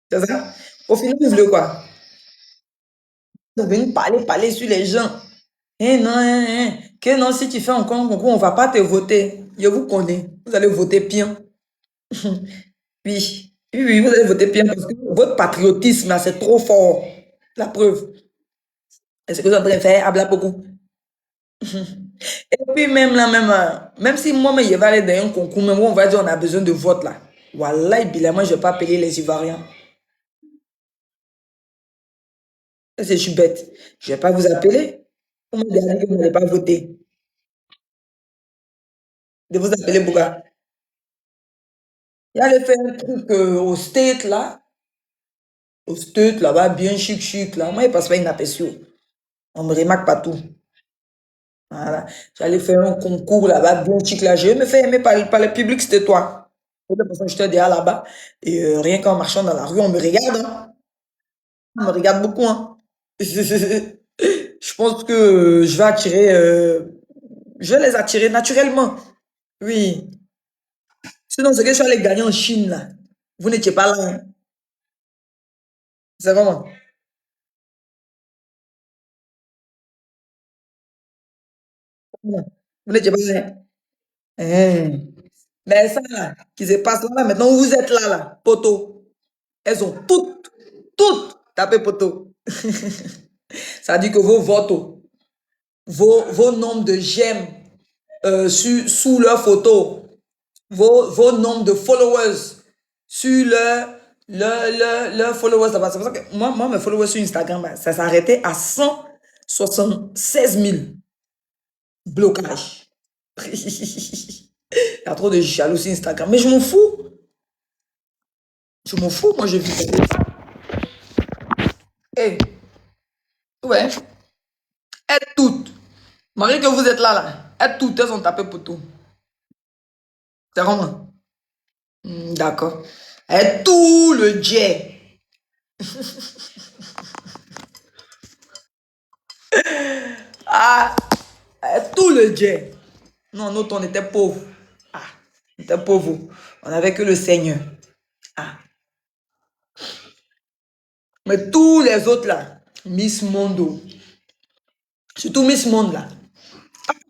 [SPEAKER 1] C'est ça? Au final, vous voulez quoi? Vous venez parler sur les gens. Eh non, que non, si tu fais encore un concours, on ne va pas te voter. Je vous connais. Vous allez voter bien. Oui, oui, oui, vous allez voter bien parce que votre patriotisme, là, c'est trop fort. La preuve. Est-ce que vous êtes en train de faire habla beaucoup? Et puis même là, même si moi, mais je vais aller dans un concours, même on va dire on a besoin de vote là. Wallah, moi, je ne vais pas appeler les Ivoiriens. Je suis bête. Je ne vais pas vous appeler. Vous me dites que vous n'allez pas voter. De vous appeler Bouga. Il allait faire un truc au State là. Au State là-bas, bien chic, chic là. Moi, il passe pas inaperçu. On me remarque partout. Voilà. J'allais faire un concours là-bas, bien chic là. Je me fais aimer par le public, c'était toi. De toute façon, j'étais déjà là-bas. Et rien qu'en marchant dans la rue, on me regarde, hein. On me regarde beaucoup, hein. Je pense que je vais attirer. Je vais les attirer naturellement. Oui. Sinon, c'est que je suis allé gagner en Chine, là. Vous n'étiez pas là, hein. C'est vraiment. Vous n'étiez pas là, hein. Hein. Mais ça, là, qui se passe là, maintenant, vous êtes là, là, poteau. Elles ont toutes tapé poteau. Ça dit que vos votes, vos nombres de j'aime sous leurs photos, vos nombres de followers sur leur followers. C'est pour ça que moi, mes followers sur Instagram, ben, ça s'arrêtait à 176 000 blocages. Il y a trop de jalousie Instagram. Mais je m'en fous. Je m'en fous, moi je vis. Eh, ouais, elles toutes. Marie que vous êtes là, là. Elles toutes, elles ont tapé pour tout. C'est vraiment. D'accord. Et tout le jet. Ah, tout le jet. Non, nous, on était pauvres. Ah, on était pauvres. On n'avait que le Seigneur. Ah. Mais tous les autres là, Miss Mondo, surtout Miss Monde là,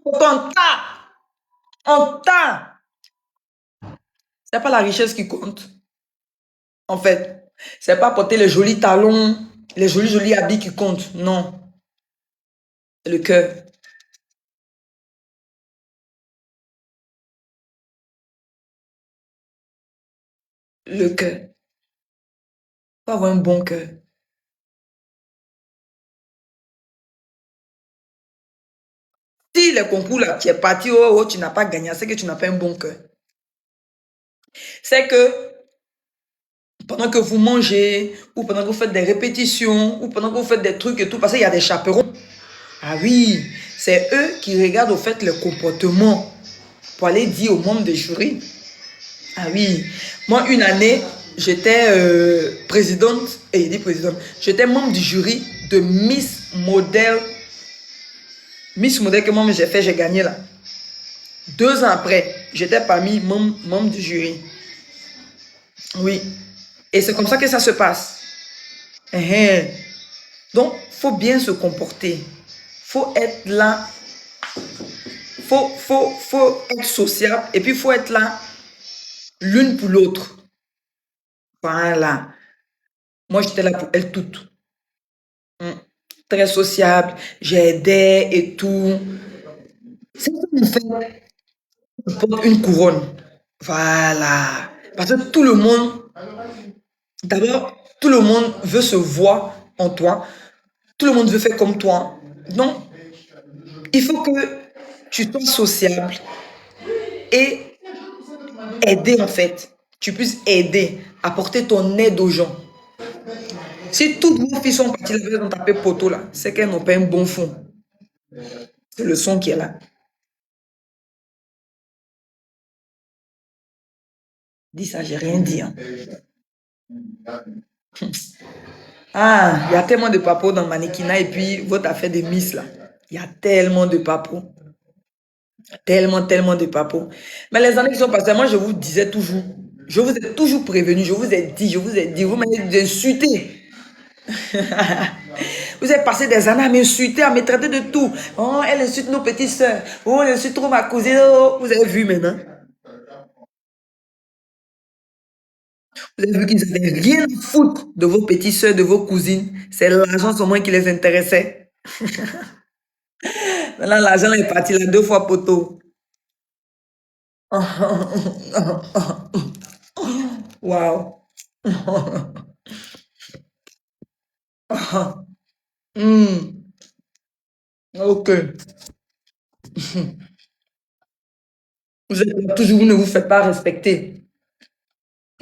[SPEAKER 1] en tas, en tas. C'est pas la richesse qui compte, en fait. C'est pas porter les jolis talons, les jolis habits qui comptent. Non, c'est le cœur. Le cœur. Faut avoir un bon cœur. Si les concours là, tu es parti, oh, oh, tu n'as pas gagné, c'est que tu n'as pas un bon cœur. C'est que pendant que vous mangez, ou pendant que vous faites des répétitions, ou pendant que vous faites des trucs et tout, parce qu'il y a des chaperons. Ah oui, c'est eux qui regardent au fait le comportement pour aller dire aux membres de jury. Ah oui, moi une année, j'étais présidente, et il dit présidente, j'étais membre du jury de Miss Modèle que moi j'ai fait, j'ai gagné là. 2 ans après, j'étais parmi membres du jury. Oui, et c'est comme ça que ça se passe. Donc, faut bien se comporter. Faut être là. Faut être sociable. Et puis, faut être là l'une pour l'autre. Voilà. Moi, j'étais là pour elles toutes. très sociable, j'aidais et tout. C'est ça, en fait, je porte une couronne. Voilà. Parce que tout le monde, d'abord, tout le monde veut se voir en toi. Tout le monde veut faire comme toi. Non, il faut que tu sois sociable et aider en fait. Tu puisses aider, apporter ton aide aux gens. Si toutes vos filles sont parties là, ont tapé poteau là, c'est qu'elles n'ont pas un bon fond. C'est le son qui est là. Dis ça, j'ai rien dit, hein. Ah, il y a tellement de papos dans Mannequinat et puis votre affaire de Miss là. Il y a tellement de papos. Tellement, tellement de papos. Mais les années qui sont passées, moi je vous disais toujours, je vous ai toujours prévenu, je vous ai dit, vous m'avez insulté. Vous avez passé des années à m'insulter, à me traiter de tout. Oh, elle insulte nos petites soeurs. Oh, elle insulte trop ma cousine. Oh, vous avez vu maintenant. Vous avez vu qu'ils n'avaient rien à foutre de vos petites soeurs, de vos cousines. C'est l'argent seulement qui les intéressait. Maintenant, l'argent est parti là 2 fois poteau. Waouh. Hmm, ok. Vous êtes là, toujours, vous ne vous faites pas respecter.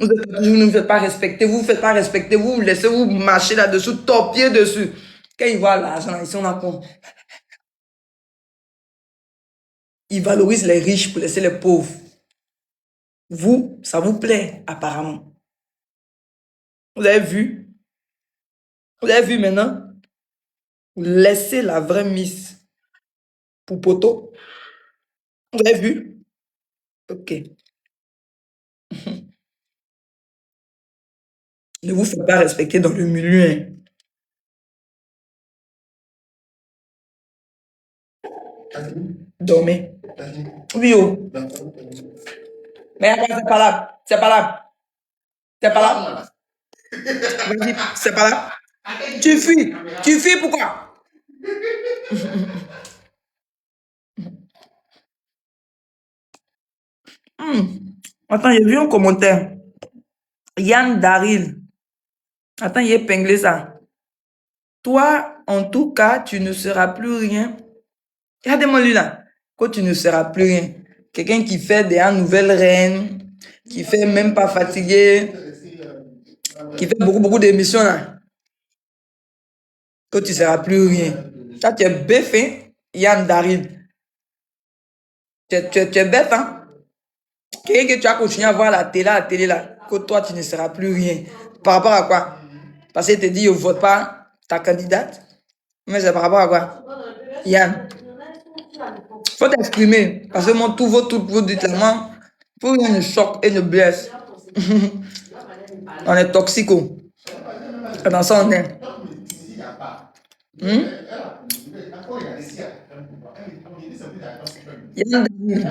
[SPEAKER 1] Vous êtes là, toujours, vous ne vous faites pas respecter. Vous ne vous faites pas respecter. Vous vous laissez vous marcher là-dessus, torpiller dessus. Quand ils voient l'argent, ici on a quoi? Ils valorisent les riches pour laisser les pauvres. Vous, ça vous plaît, apparemment. Vous avez vu? Vous avez vu maintenant? Vous laissez la vraie Miss pour poteau. Vous avez vu? Ok. Ne vous faites pas respecter dans le milieu, hein. Dormez. Oui, oh. Mais attends, c'est pas là. C'est pas là. C'est pas là. Vas-y, c'est pas là. Tu fuis. Tu fuis pourquoi? Hmm. Attends, j'ai vu un commentaire. Yann Daril. Attends, il a épinglé ça. Toi, en tout cas, tu ne seras plus rien. Regardez-moi lui là. Quand tu ne seras plus rien. Quelqu'un qui fait des nouvelles reines, qui fait même pas fatigué, qui fait beaucoup, beaucoup d'émissions là. Quand tu ne seras plus rien. Ça, tu es bête, hein, Yann Daril. Tu es bête, hein? Quelqu'un que tu as continué à voir la télé là, que toi, tu ne seras plus rien. Par rapport à quoi? Parce qu'il te dit, je ne vote pas ta candidate. Mais c'est par rapport à quoi? Yann, faut t'exprimer. Parce que moi, tout vous dites là, moi, pour rien ne choque et ne blesse. On est toxico. Et dans ça, on est. Hmm? Yann Daniel,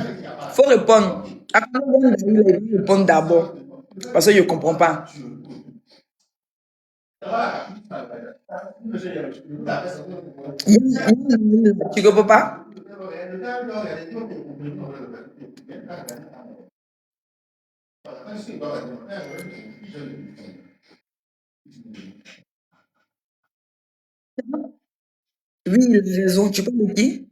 [SPEAKER 1] faut répondre. Après, Yann Daniel, il va répondre d'abord. Parce que je ne comprends pas. Yann Daniel, tu ne comprends pas? Oui, il a raison. Tu parles de qui?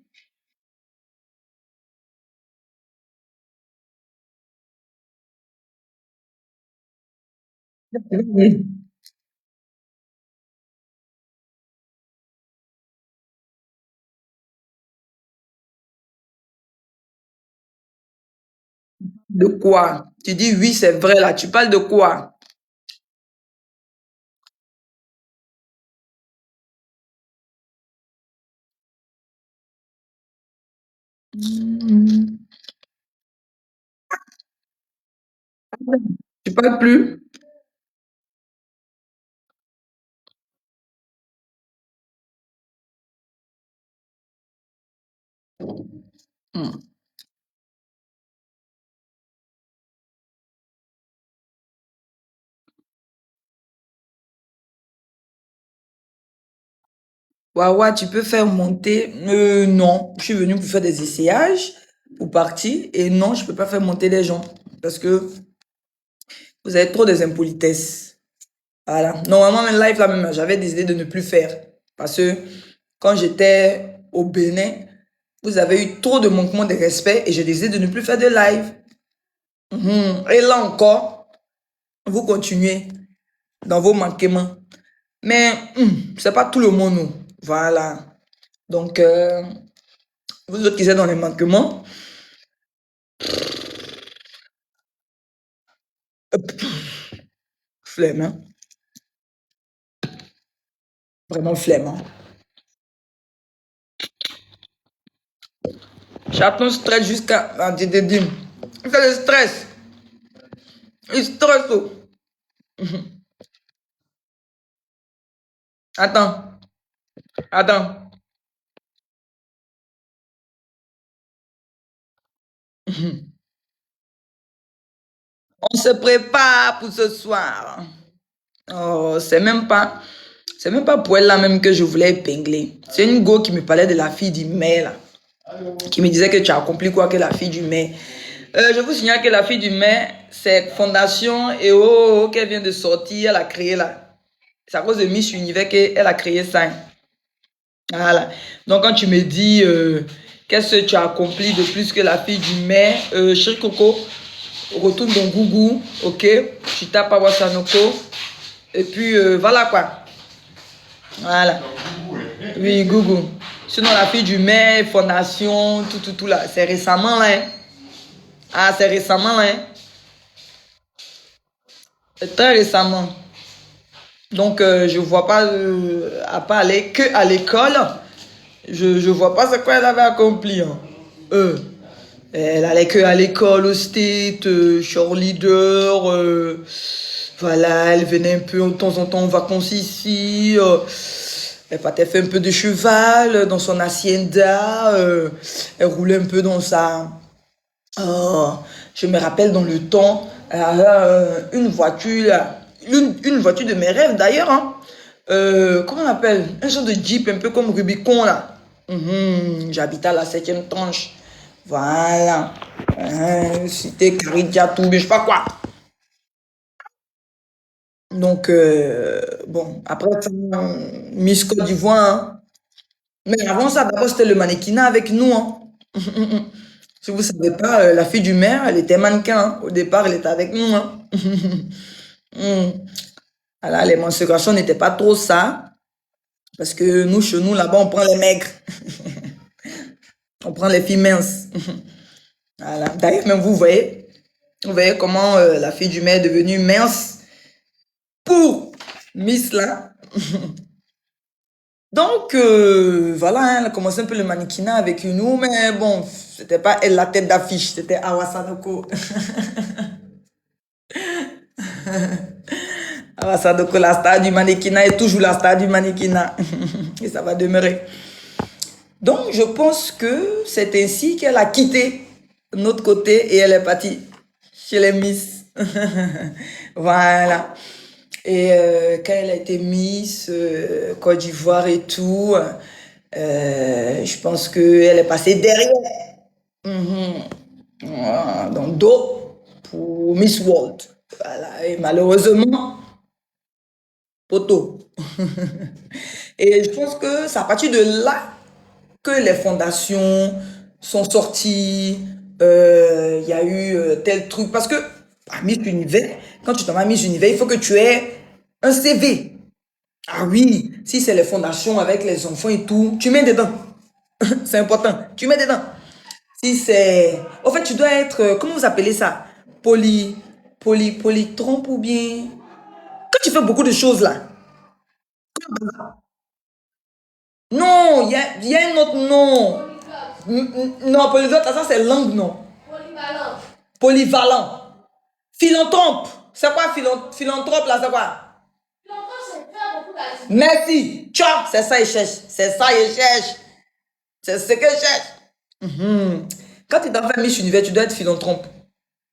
[SPEAKER 1] De quoi? Tu dis oui, c'est vrai là. Tu parles de quoi? Hmm. Tu parles plus? Hmm. Wawa, tu peux faire monter. Non, je suis venue pour faire des essayages, pour partir. Et non, je peux pas faire monter les gens. Parce que vous avez trop des impolitesses. Voilà. Normalement, même live, là, même, j'avais décidé de ne plus faire. Parce que quand j'étais au Bénin, vous avez eu trop de manquements de respect et j'ai décidé de ne plus faire de live. Et là encore, vous continuez dans vos manquements. Mais c'est pas tout le monde, nous. Voilà. Donc, vous autres qui êtes dans les manquements, flemme, hein. Vraiment flemme, hein. Chaton stress jusqu'à... Ah, il fait le stress. Il stresse. Oh. Attends, attends. On se prépare pour ce soir. Oh, c'est même pas pour elle là même que je voulais épingler. C'est une go qui me parlait de la fille du maire là. Qui me disait que tu as accompli quoi que la fille du maire. Je vous signale que la fille du maire, c'est Fondation et qu'elle vient de sortir, elle a créé là. C'est à cause de Miss Univers qu'elle a créé ça. Voilà. Donc quand tu me dis qu'est-ce que tu as accompli de plus que la fille du maire, chérie Coco, retourne dans Google, ok? Tu tapes à Wasanoko. Et puis voilà quoi. Voilà. Oui, Google. Sinon la fille du maire, Fondation, tout là. C'est récemment là. Hein. Ah, c'est récemment là. Hein. C'est très récemment. Donc je vois pas, à part aller que à l'école, je vois pas ce qu'elle avait accompli. Hein. Elle allait que à l'école, au state, cheerleader, voilà, elle venait un peu de temps en temps en vacances ici. Elle partait faire un peu de cheval dans son hacienda. Elle roulait un peu dans sa... je me rappelle dans le temps, elle avait une voiture, une voiture de mes rêves d'ailleurs. Hein. Comment on appelle? Un genre de Jeep un peu comme Rubicon là. J'habitais à la 7e tranche. Voilà. Cité Caridia, tout, mais je sais pas quoi. Donc, bon, après, Miss Côte d'Ivoire. Hein. Mais avant ça, d'abord, c'était le mannequinat avec nous. Hein. Si vous ne savez pas, la fille du maire, elle était mannequin. Hein. Au départ, elle était avec nous. Hein. Voilà, les menstruations n'étaient pas trop ça. Parce que nous, chez nous, là-bas, on prend les maigres. On prend les filles minces. Voilà. D'ailleurs, même vous voyez comment la fille du maire est devenue mince pour Miss là. Donc, voilà, hein, elle a commencé un peu le mannequinat avec nous, mais bon, c'était pas elle la tête d'affiche, c'était Awa Sanoko. Awa Sanoko, la star du mannequinat est toujours la star du mannequinat. Et ça va demeurer. Donc, je pense que c'est ainsi qu'elle a quitté notre côté et elle est partie chez les Miss. Voilà. Et quand elle a été Miss Côte d'Ivoire et tout, je pense qu'elle est passée derrière, voilà, dans le dos pour Miss World. Voilà. Et malheureusement, poteau. Et je pense que c'est à partir de là que les fondations sont sorties. Il y a eu tel truc. Parce que à Miss Univers, quand tu t'en vas à Miss Univers, il faut que tu aies un CV. Ah oui, si c'est les fondations avec les enfants et tout, tu mets dedans. C'est important. Tu mets dedans. Si c'est... En fait, tu dois être... comment vous appelez ça? Polytrompe ou bien... Quand tu fais beaucoup de choses là. Non, il y a un autre nom. Non, polyglotte, ça c'est langue, non. Polyvalent. Polyvalent. Philanthrope. C'est quoi philanthrope là, c'est quoi? Philanthrope, c'est faire beaucoup d'activités. Merci. Ciao, c'est ça, il cherche. C'est ça, il cherche. C'est ce que je cherche. Quand tu es dans un Miss Univers, tu dois être philanthrope.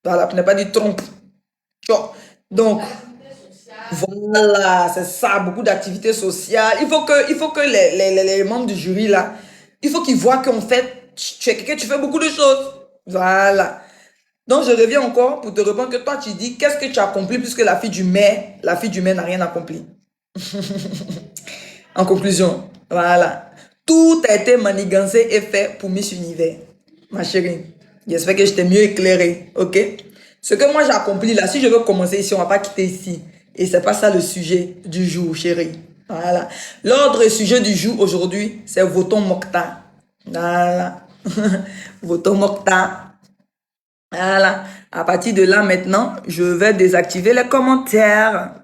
[SPEAKER 1] Voilà, tu n'es pas dit trompe. Ciao. Donc, Voilà, c'est ça, beaucoup d'activités sociales. Il faut que les membres du jury, là, il faut qu'ils voient qu'en fait, tu es quelqu'un, tu fais beaucoup de choses. Voilà. Donc, je reviens encore pour te répondre que toi, tu dis, qu'est-ce que tu as accompli puisque la fille du maire n'a rien accompli. En conclusion, voilà. Tout a été manigancé et fait pour Miss Univers. Ma chérie, j'espère que je t'ai mieux éclairé, ok? Ce que moi j'ai accompli là, si je veux commencer ici, on va pas quitter ici. Et c'est pas ça le sujet du jour, chérie. Voilà. L'ordre et sujet du jour aujourd'hui, c'est votons Mokta. Voilà. Votons Mokta. Voilà. À partir de là, maintenant, je vais désactiver les commentaires.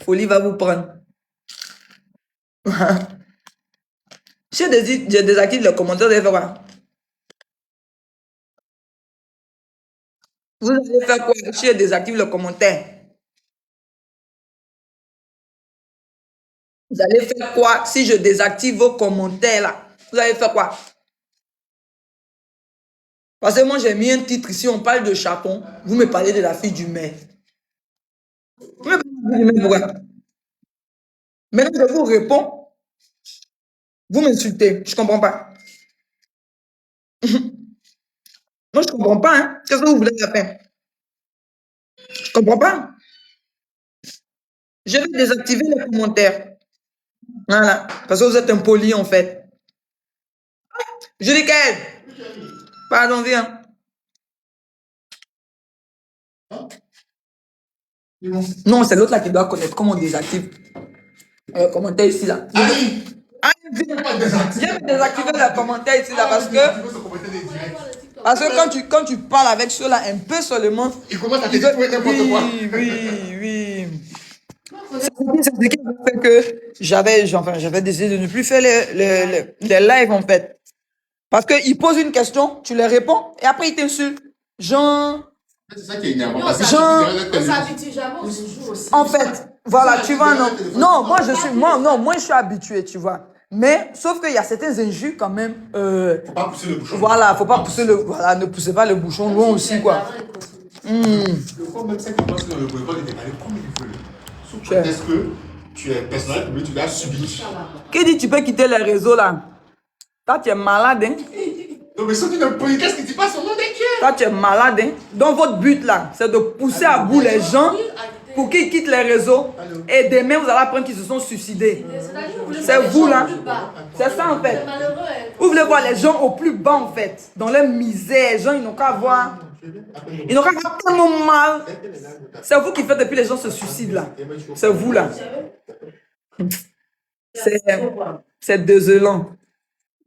[SPEAKER 1] Folie va vous prendre. Je désactive les commentaires, vous allez faire quoi? Vous allez faire quoi si je désactive le commentaire? Vous allez faire quoi si je désactive vos commentaires là? Vous allez faire quoi? Parce que moi j'ai mis un titre ici, on parle de chapon. Vous me parlez de la fille du maire. Vous me parlez de la fille du maire, pourquoi? Maintenant je vous réponds, vous m'insultez. Je comprends pas. Moi je comprends pas, hein. Qu'est-ce que vous voulez faire? Je comprends pas. Je vais désactiver les commentaires. Voilà. Parce que vous êtes impoli en fait. Julie Kael, pardon, viens. Non, c'est l'autre là qui doit connaître comment on désactive. Commentaire ici là.
[SPEAKER 2] Ali,
[SPEAKER 1] Viens
[SPEAKER 2] comment désactiver?
[SPEAKER 1] viens désactiver les commentaires ici là parce que quand tu parles avec ceux-là un peu seulement.
[SPEAKER 2] Il commence à te dire tout et n'importe quoi.
[SPEAKER 1] Oui. C'est ce qui a fait que j'avais décidé de ne plus faire les lives en fait. Parce qu'ils posent une question, tu leur réponds et après ils t'insultent. Genre,
[SPEAKER 2] C'est ça qui est énervant. Parce que
[SPEAKER 3] On s'habitue jamais aux jours aussi.
[SPEAKER 1] en fait, voilà, tu vois, non. Non, moi, je suis habitué, tu vois. Mais, sauf qu'il y a certains injures quand même.
[SPEAKER 2] Faut pas pousser le bouchon.
[SPEAKER 1] Voilà, faut pas pousser voilà, ne poussez pas le bouchon loin aussi, quoi.
[SPEAKER 2] Le fond, même ça qui passe dans le boulevard, il est allé comme il veut. Sous prétexte que tu es personnel, mais tu l'as subi.
[SPEAKER 1] Qui dit tu peux quitter les réseaux, là? Toi, tu es malade, hein?
[SPEAKER 2] Non, mais si tu ne peux, qu'est-ce qui te passe au nom des dieux?
[SPEAKER 1] Toi, tu es malade, hein? Donc, votre but, là, c'est de pousser à bout les gens pour qu'ils quittent les réseaux. Et demain, vous allez apprendre qu'ils se sont suicidés. C'est vous, là. C'est ça, en fait. Vous voulez voir les gens au plus bas, en fait. Dans leur misère. Les gens, ils n'ont qu'à voir. Ils n'ont qu'à avoir tellement mal. C'est vous qui faites depuis les gens se suicident, là. C'est vous, là. C'est désolant.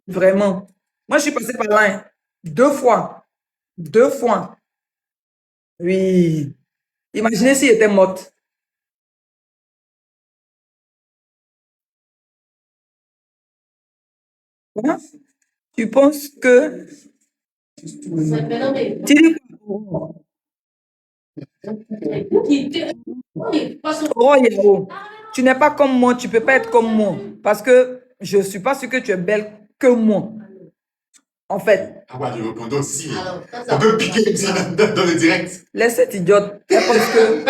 [SPEAKER 1] Vraiment. Moi, je suis passé par là, hein. 2 fois. 2 fois. Oui. Imaginez s'il était morte. Hein? Tu penses que... Tu dis quoi? Oh, Yao, tu n'es pas comme moi, tu peux pas être comme moi. Parce que je ne suis pas sûre que tu es belle que moi. En fait,
[SPEAKER 2] Ah ouais, je répondais aussi. On peut piquer dans le direct.
[SPEAKER 1] laisse cette idiote. Elle pense que...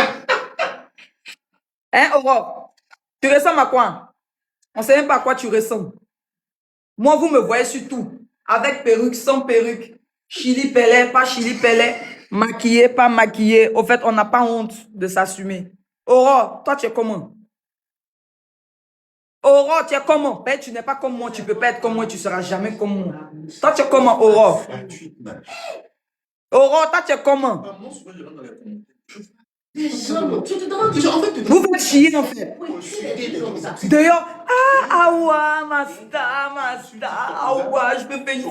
[SPEAKER 1] Hein, Aurore? Tu ressembles à quoi? On ne sait même pas à quoi tu ressembles. Moi, vous me voyez sur tout. Avec perruque, sans perruque. Chili pellet, pas chili pellet. Maquillé, pas maquillé. Au fait, on n'a pas honte de s'assumer. Aurore, toi, tu es comment? Aurore, tu es comment? Ben, tu n'es pas comme moi. Tu ne peux pas être comme moi. Tu ne seras jamais comme moi. Toi, tu es comment, Aurore? Aurore, toi, tu es comment? Vous faites chier, en fait. D'ailleurs, awa, Masta, awa, je me fais une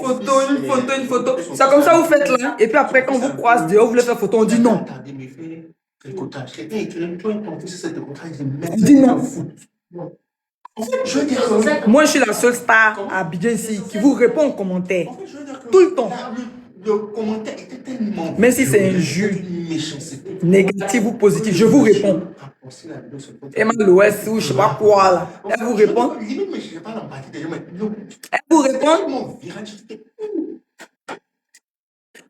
[SPEAKER 1] photo. C'est comme ça que vous faites là. Et puis après, quand on vous croise dehors, vous voulez faire photo, on dit non. On dit non. Moi, je suis la seule star à Abidjan ici qui vous répond aux commentaires. Tout le temps.
[SPEAKER 2] Le commentaire était tellement...
[SPEAKER 1] Même si c'est injure, négatif ou positif, je vous réponds. Emma l'Ouest ou je sais pas quoi là. Elle vous répond. Elle vous répond.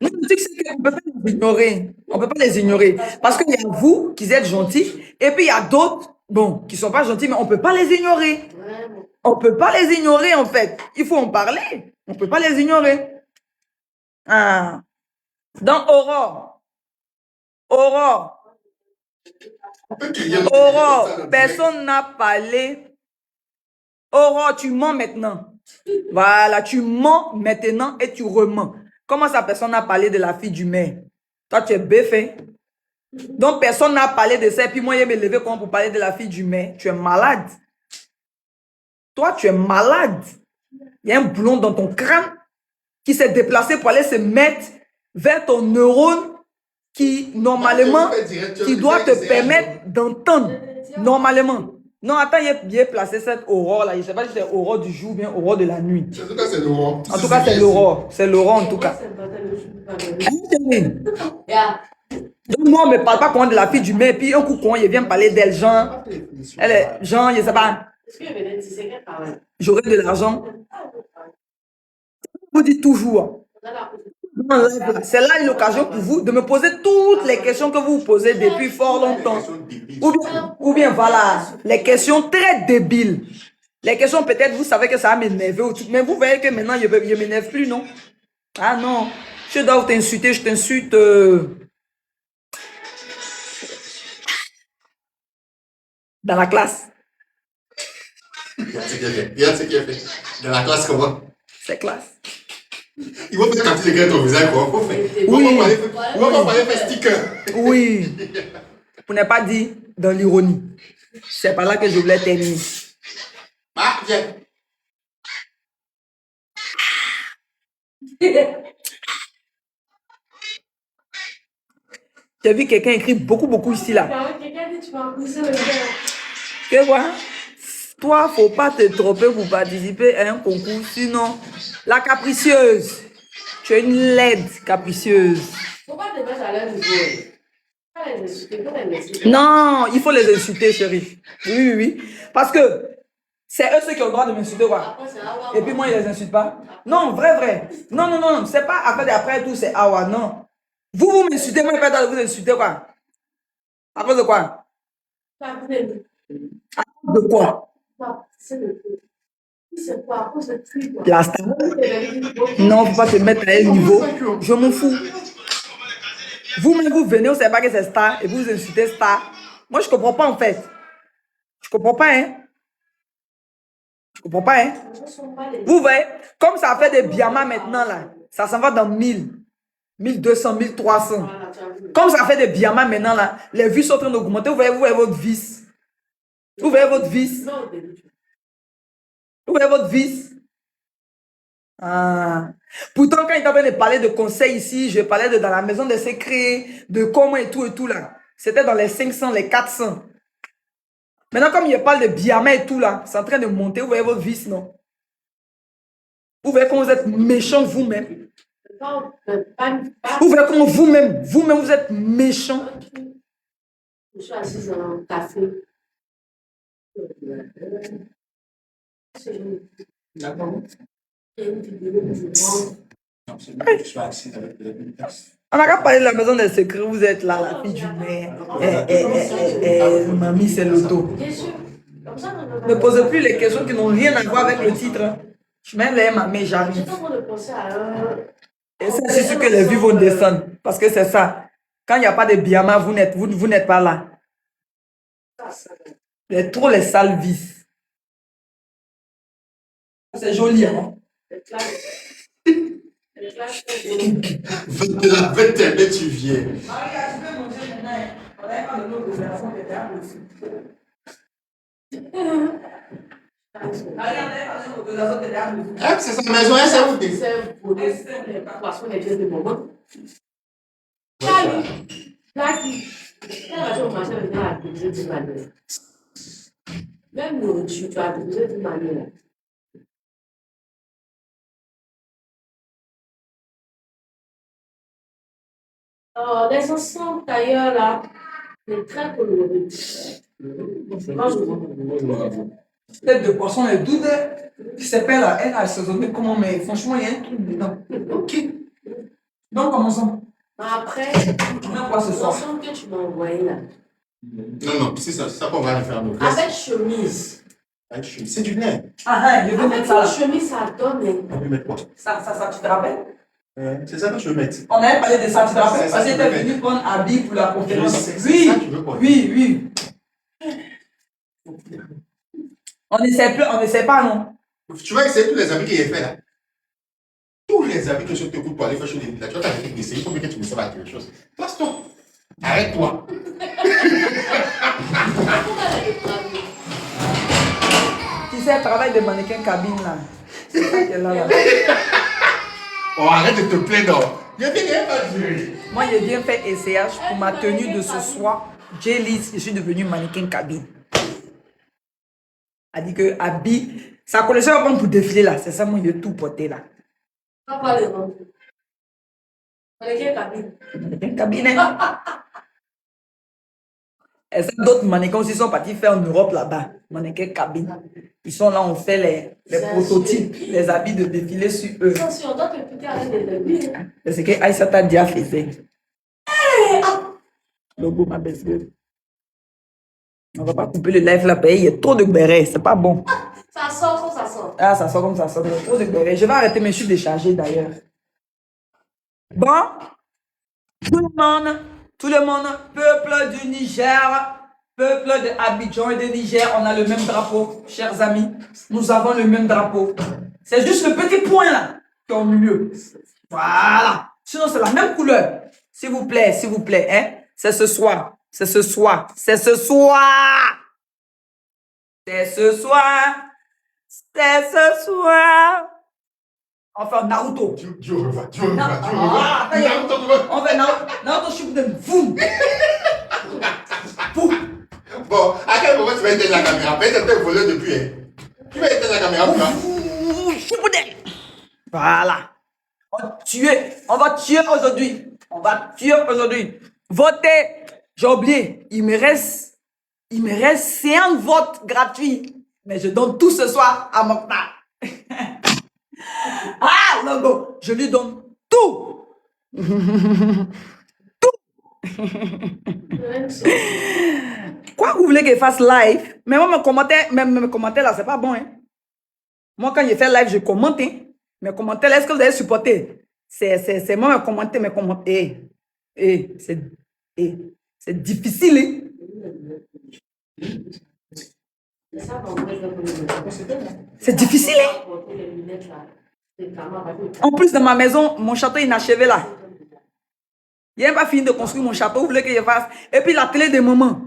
[SPEAKER 1] Non, le truc c'est qu'on ne peut pas les ignorer. On ne peut pas les ignorer. Parce qu'il y a vous qui êtes gentils, Et puis, il y a d'autres, bon, qui sont pas gentils, mais on peut pas les ignorer.
[SPEAKER 3] Vraiment.
[SPEAKER 1] On peut pas les ignorer, en fait. Il faut en parler. On peut pas les ignorer. Ah. Donc, Aurore,
[SPEAKER 2] On peut crier.
[SPEAKER 1] Aurore, personne n'a parlé. Aurore, tu mens maintenant. Voilà, tu mens maintenant et tu remens. Comment ça, personne n'a parlé de la fille du maire? Toi, tu es beffé. Donc, personne n'a parlé de ça. Et puis, moi, je vais me lever pour parler de la fille du maire. Tu es malade. Toi, tu es malade. Il y a un boulon dans ton crâne qui s'est déplacé pour aller se mettre vers ton neurone qui, normalement, qui doit te permettre d'entendre. Normalement. Non, attends, il est placé cette aurore là. Je ne sais pas si c'est aurore du jour ou bien aurore de la nuit.
[SPEAKER 2] En tout cas, c'est l'aurore.
[SPEAKER 1] En tout cas, c'est l'aurore. C'est l'aurore, en tout cas. Donc, moi, on ne me parle pas comment de la fille du maire. Puis, un coup, quand il vient me parler d'elle, Jean. Elle est, Jean, je ne sais pas. J'aurai de l'argent. Vous dites toujours. C'est là l'occasion pour vous de me poser toutes les questions que vous vous posez depuis fort longtemps. Ou bien voilà, les questions très débiles. Les questions, peut-être, vous savez que ça va m'énerver ou tout. Mais vous voyez que maintenant, je ne m'énerve plus, non? Ah non. Je dois t'insulter, je t'insulte. Dans la classe.
[SPEAKER 2] Regarde ce qu'il a fait. Dans la classe, comment?
[SPEAKER 1] C'est classe.
[SPEAKER 2] Ils vont faire capter les gars ton visage, quoi.
[SPEAKER 1] Oui.
[SPEAKER 2] On va pas parler de sticker.
[SPEAKER 1] Oui. Pour ne pas dire dans l'ironie. C'est par là que je voulais terminer.
[SPEAKER 2] Ah, viens.
[SPEAKER 1] J'ai vu quelqu'un écrire beaucoup ici, là.
[SPEAKER 3] Quelqu'un dit tu vas pousser le verre.
[SPEAKER 1] Que quoi? Toi, faut pas te tromper pour participer à un concours. Sinon, la capricieuse. Tu es une laide capricieuse.
[SPEAKER 3] Faut pas te mettre à leur niveau. Pas les insulter, pas les insulter.
[SPEAKER 1] Non, il faut les insulter, chérie. Oui. Parce que c'est eux ceux qui ont le droit de m'insulter, quoi. Et puis moi, ils les insultent pas. Non, vrai. Non. C'est pas après tout, c'est awa, non. Vous m'insultez, moi, je vais pas vous insulter, quoi. À cause de quoi? À cause de quoi?
[SPEAKER 3] C'est quoi? À cause de qui, quoi?
[SPEAKER 1] La star. Non, faut pas se mettre à un niveau. Je m'en fous. Vous-même, vous venez, vous savez pas que c'est star et vous insultez star. Moi, je comprends pas, en fait. Je comprends pas, hein. Vous voyez, comme ça fait des biamas maintenant, là, ça s'en va dans 1000, 1200, 1300. Comme ça fait des biamas maintenant, là, les vues sont en train d'augmenter. Vous voyez votre vis. Vous voyez votre vis. Vous voyez votre vis. Ah. Pourtant, quand il est en train de parler de conseils ici, je parlais de dans la maison des secrets, de comment et tout là. C'était dans les 500, les 400. Maintenant, comme il parle de biama et tout là, c'est en train de monter. Vous voyez votre vis, non? Vous voyez comment vous êtes méchant vous-même. Vous voyez comment vous-même, vous êtes méchant.
[SPEAKER 3] Je suis assise dans un café.
[SPEAKER 1] On n'a qu'à parler de la maison des secrets, vous êtes là, la fille du maire. Mamie, c'est l'auto. Ne posez plus les questions qui n'ont rien à voir avec le titre. Je mets les mamie, j'arrive. Et c'est sûr que les vues vont descendre. Parce que c'est ça. Quand il n'y a pas de biama, vous n'êtes pas là. C'est trop les sales vis. C'est joli, hein?
[SPEAKER 2] Mais tu viens. C'est sa maison, c'est où?
[SPEAKER 3] Même nourriture, tu as besoin d'une manière. Les ensembles d'ailleurs là, c'est très coloré.
[SPEAKER 1] Tête de poisson, les doudes, qui s'appelle là, elle a assaisonné comment, mais franchement, il y a un truc dedans. Ok. Donc, commençons.
[SPEAKER 3] Après,
[SPEAKER 1] On a quoi ce soir?
[SPEAKER 3] l'ensemble que tu m'as envoyé là,
[SPEAKER 2] Non, c'est ça qu'on va faire.
[SPEAKER 3] Avec chemise.
[SPEAKER 2] C'est du lait.
[SPEAKER 1] Je veux mettre ça là.
[SPEAKER 3] Chemise, ça donne.
[SPEAKER 2] On veut mettre quoi?
[SPEAKER 1] Ça, tu te rappelles?
[SPEAKER 2] C'est ça que je veux mettre.
[SPEAKER 1] On avait parlé de ça, tu te rappelles? Parce que t'es venu prendre habit pour la conférence.
[SPEAKER 2] C'est ça que tu veux quoi?
[SPEAKER 1] Oui. On n'essaie pas, non?
[SPEAKER 2] Tu vas essayer tous les habits qu'il y a fait là. Tous les habits que je te coûte pour aller faire chez les là, tu vas t'arrêter d'essayer. Il faut bien que tu me serves à quelque chose. Place-toi. Arrête-toi.
[SPEAKER 1] Tu sais, le travail de mannequin cabine là. C'est ça qu'elle a là.
[SPEAKER 2] Oh, arrête de te plaindre. Il y a rien à dire.
[SPEAKER 1] Moi, je viens faire essayage pour ma tenue de ce soir. J-List, je suis devenue mannequin cabine. Elle dit que habille. Sa collection va prendre pour défiler là. C'est ça, moi, je vais tout porter là.
[SPEAKER 3] Pas les noms. Mannequin cabine.
[SPEAKER 1] Mannequin cabine. Et ça, d'autres mannequins aussi sont partis faire en Europe là-bas. Mannequin cabine. Ils sont là, on fait les prototypes, les habits de défilé sur eux.
[SPEAKER 3] Si on doit te piquer avec des habits.
[SPEAKER 1] C'est ce que Aïssata Dia faisait. Logo, ma belle. On va pas couper le live là, il y a trop de bérets, c'est pas bon.
[SPEAKER 3] Ça sort, ça sort.
[SPEAKER 1] Ah, ça sort comme ça sort. Il y a trop de bérets. Je vais arrêter, mais je suis déchargée d'ailleurs. Bon, tout le monde, peuple du Niger, peuple de Abidjan et de Niger, on a le même drapeau, chers amis. Nous avons le même drapeau. C'est juste le petit point là qui est au milieu. Voilà. Sinon, c'est la même couleur. S'il vous plaît, hein. C'est ce soir. C'est ce soir. C'est ce soir. C'est ce soir. C'est ce soir. Enfin, Naruto.
[SPEAKER 2] Dieu revoit.
[SPEAKER 1] On fait Naruto Shippuden. Boum.
[SPEAKER 2] Bon, à quel moment tu vas éteindre la caméra? Peut-être que tu as volé depuis. Hein. Tu vas éteindre la caméra, toi.
[SPEAKER 1] Voilà. On va tuer aujourd'hui. Votez. J'ai oublié. Il me reste 5 votes gratuits. Mais je donne tout ce soir à Mokhtar. Ah, Logo. Je lui donne tout. Quoi que vous voulez qu'il fasse live? Mais moi, mes commentaires là, c'est pas bon. Hein? Moi, quand je fais live, je commente. Hein? Mes commentaires, est-ce que vous avez supporté? C'est moi mes commentaires. C'est difficile. Hein? C'est difficile. Hein? En plus, dans ma maison, mon château est inachevé là. Il n'a pas fini de construire mon château. Vous voulez que je fasse? Et puis la télé de maman.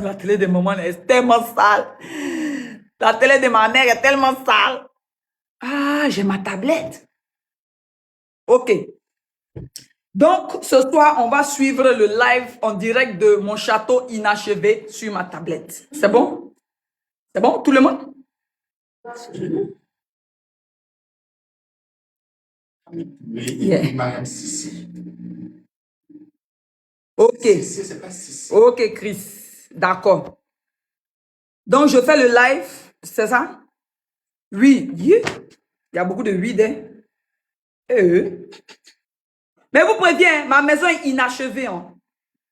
[SPEAKER 1] La télé de maman est tellement sale. La télé de ma mère est tellement sale. Ah, j'ai ma tablette. Ok. Donc, ce soir, on va suivre le live en direct de mon château inachevé sur ma tablette. C'est bon? C'est bon, tout le monde?
[SPEAKER 2] Oui, Madame Sissi.
[SPEAKER 1] Ok.
[SPEAKER 2] C'est pas Sissi.
[SPEAKER 1] Ok, Chris. D'accord. Donc, je fais le live, c'est ça? Oui. Il y a beaucoup de oui. Mais vous préviens, ma maison est inachevée. Hein.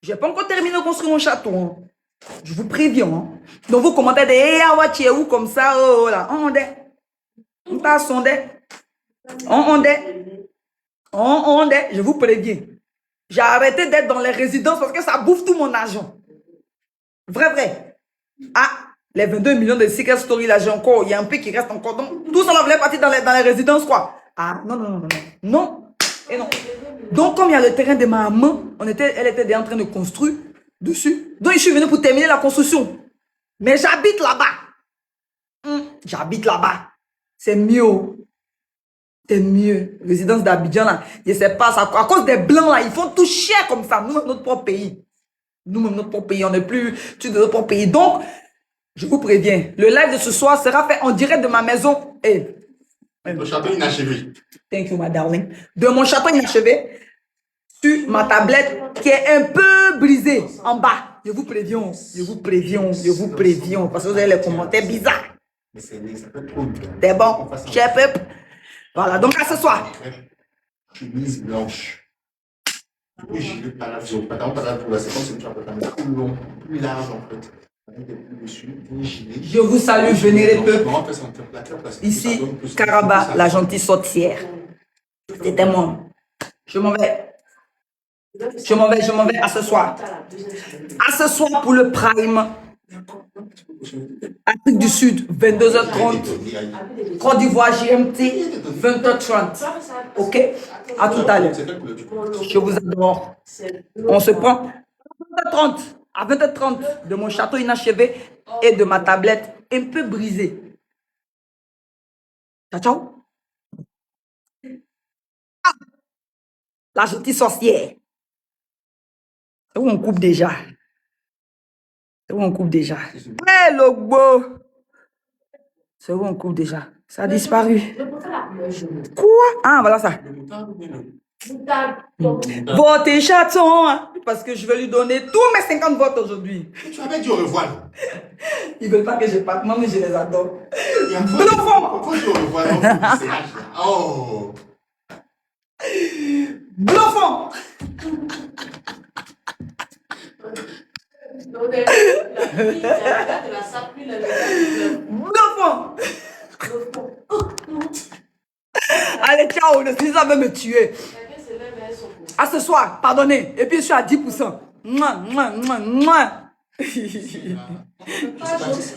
[SPEAKER 1] Je n'ai pas encore terminé de construire mon château. Hein. Je vous préviens. Hein. Donc, vous commentez des tu es où comme ça? Oh là. On t'a sondé. Je vous préviens. J'ai arrêté d'être dans les résidences parce que ça bouffe tout mon argent. Vrai. Ah, les 22 millions de Secret Story, là, j'ai encore, il y a un peu qui reste encore. Donc, tout ça, on voulait partir dans les résidences, quoi. Ah, non. Et non. Donc, comme il y a le terrain de ma maman, elle était déjà en train de construire dessus. Donc, je suis venu pour terminer la construction. Mais j'habite là-bas. J'habite là-bas. C'est mieux. C'est mieux. Résidence d'Abidjan, là. Je sais pas, ça, à cause des Blancs, là, ils font tout cher comme ça. Nous-mêmes, notre propre pays. On n'est plus de notre propre pays. Donc, je vous préviens, le live de ce soir sera fait en direct de ma maison.
[SPEAKER 2] Le château inachevé.
[SPEAKER 1] Thank you, my darling. De mon château inachevé sur ma tablette qui est un peu brisée en bas. Je vous préviens. Parce que vous avez les commentaires bizarres.
[SPEAKER 2] Mais ça peut être trop dur.
[SPEAKER 1] C'est bon, cher peuple. Voilà, donc à ce soir.
[SPEAKER 2] Chemise blanche. Plus gilet, pantalon pour la séquence, c'est un pantalon plus long, plus large en fait. Avec des plis dessus, un gilet.
[SPEAKER 1] Je vous salue, venez les peuples.
[SPEAKER 2] On fait ça en plaqueur parce que
[SPEAKER 1] Ici,
[SPEAKER 2] ça donne plus-
[SPEAKER 1] Karaba, la gentille sorcière. C'était moi. Je m'en vais. Je m'en vais à ce soir. À ce soir pour le Prime. Afrique du Sud, 22h30. Côte d'Ivoire, GMT, 20h30. Ok? À tout à l'heure.
[SPEAKER 2] C'est quelle couleur tu prends?
[SPEAKER 1] Je vous adore. On se prend à 20h30 de mon château inachevé et de ma tablette un peu brisée. Ciao, ciao. Ah, la gentille sorcière. C'est où on coupe déjà? C'est où on coupe déjà? Hé, Logbo! C'est où on coupe déjà? Ça a disparu. Quoi? Ah, voilà ça.
[SPEAKER 2] Le moutarde ou bien le-
[SPEAKER 1] Votez chaton, hein, parce que je vais lui donner tous mes 50 votes aujourd'hui.
[SPEAKER 2] Tu avais dit au revoir. là.
[SPEAKER 1] Ils veulent pas que je parte, moi, mais je les adore.
[SPEAKER 2] Il y a
[SPEAKER 1] Bluffon!
[SPEAKER 2] Pourquoi tu au revoir dans ce là? Oh!
[SPEAKER 1] Bluffon! Bluffon! Allez, ciao, le fils va me tuer. À ce soir, pardonnez. Et puis je suis à 10%. Mouah, mouah, mouah, mouah.
[SPEAKER 2] Je sais pas si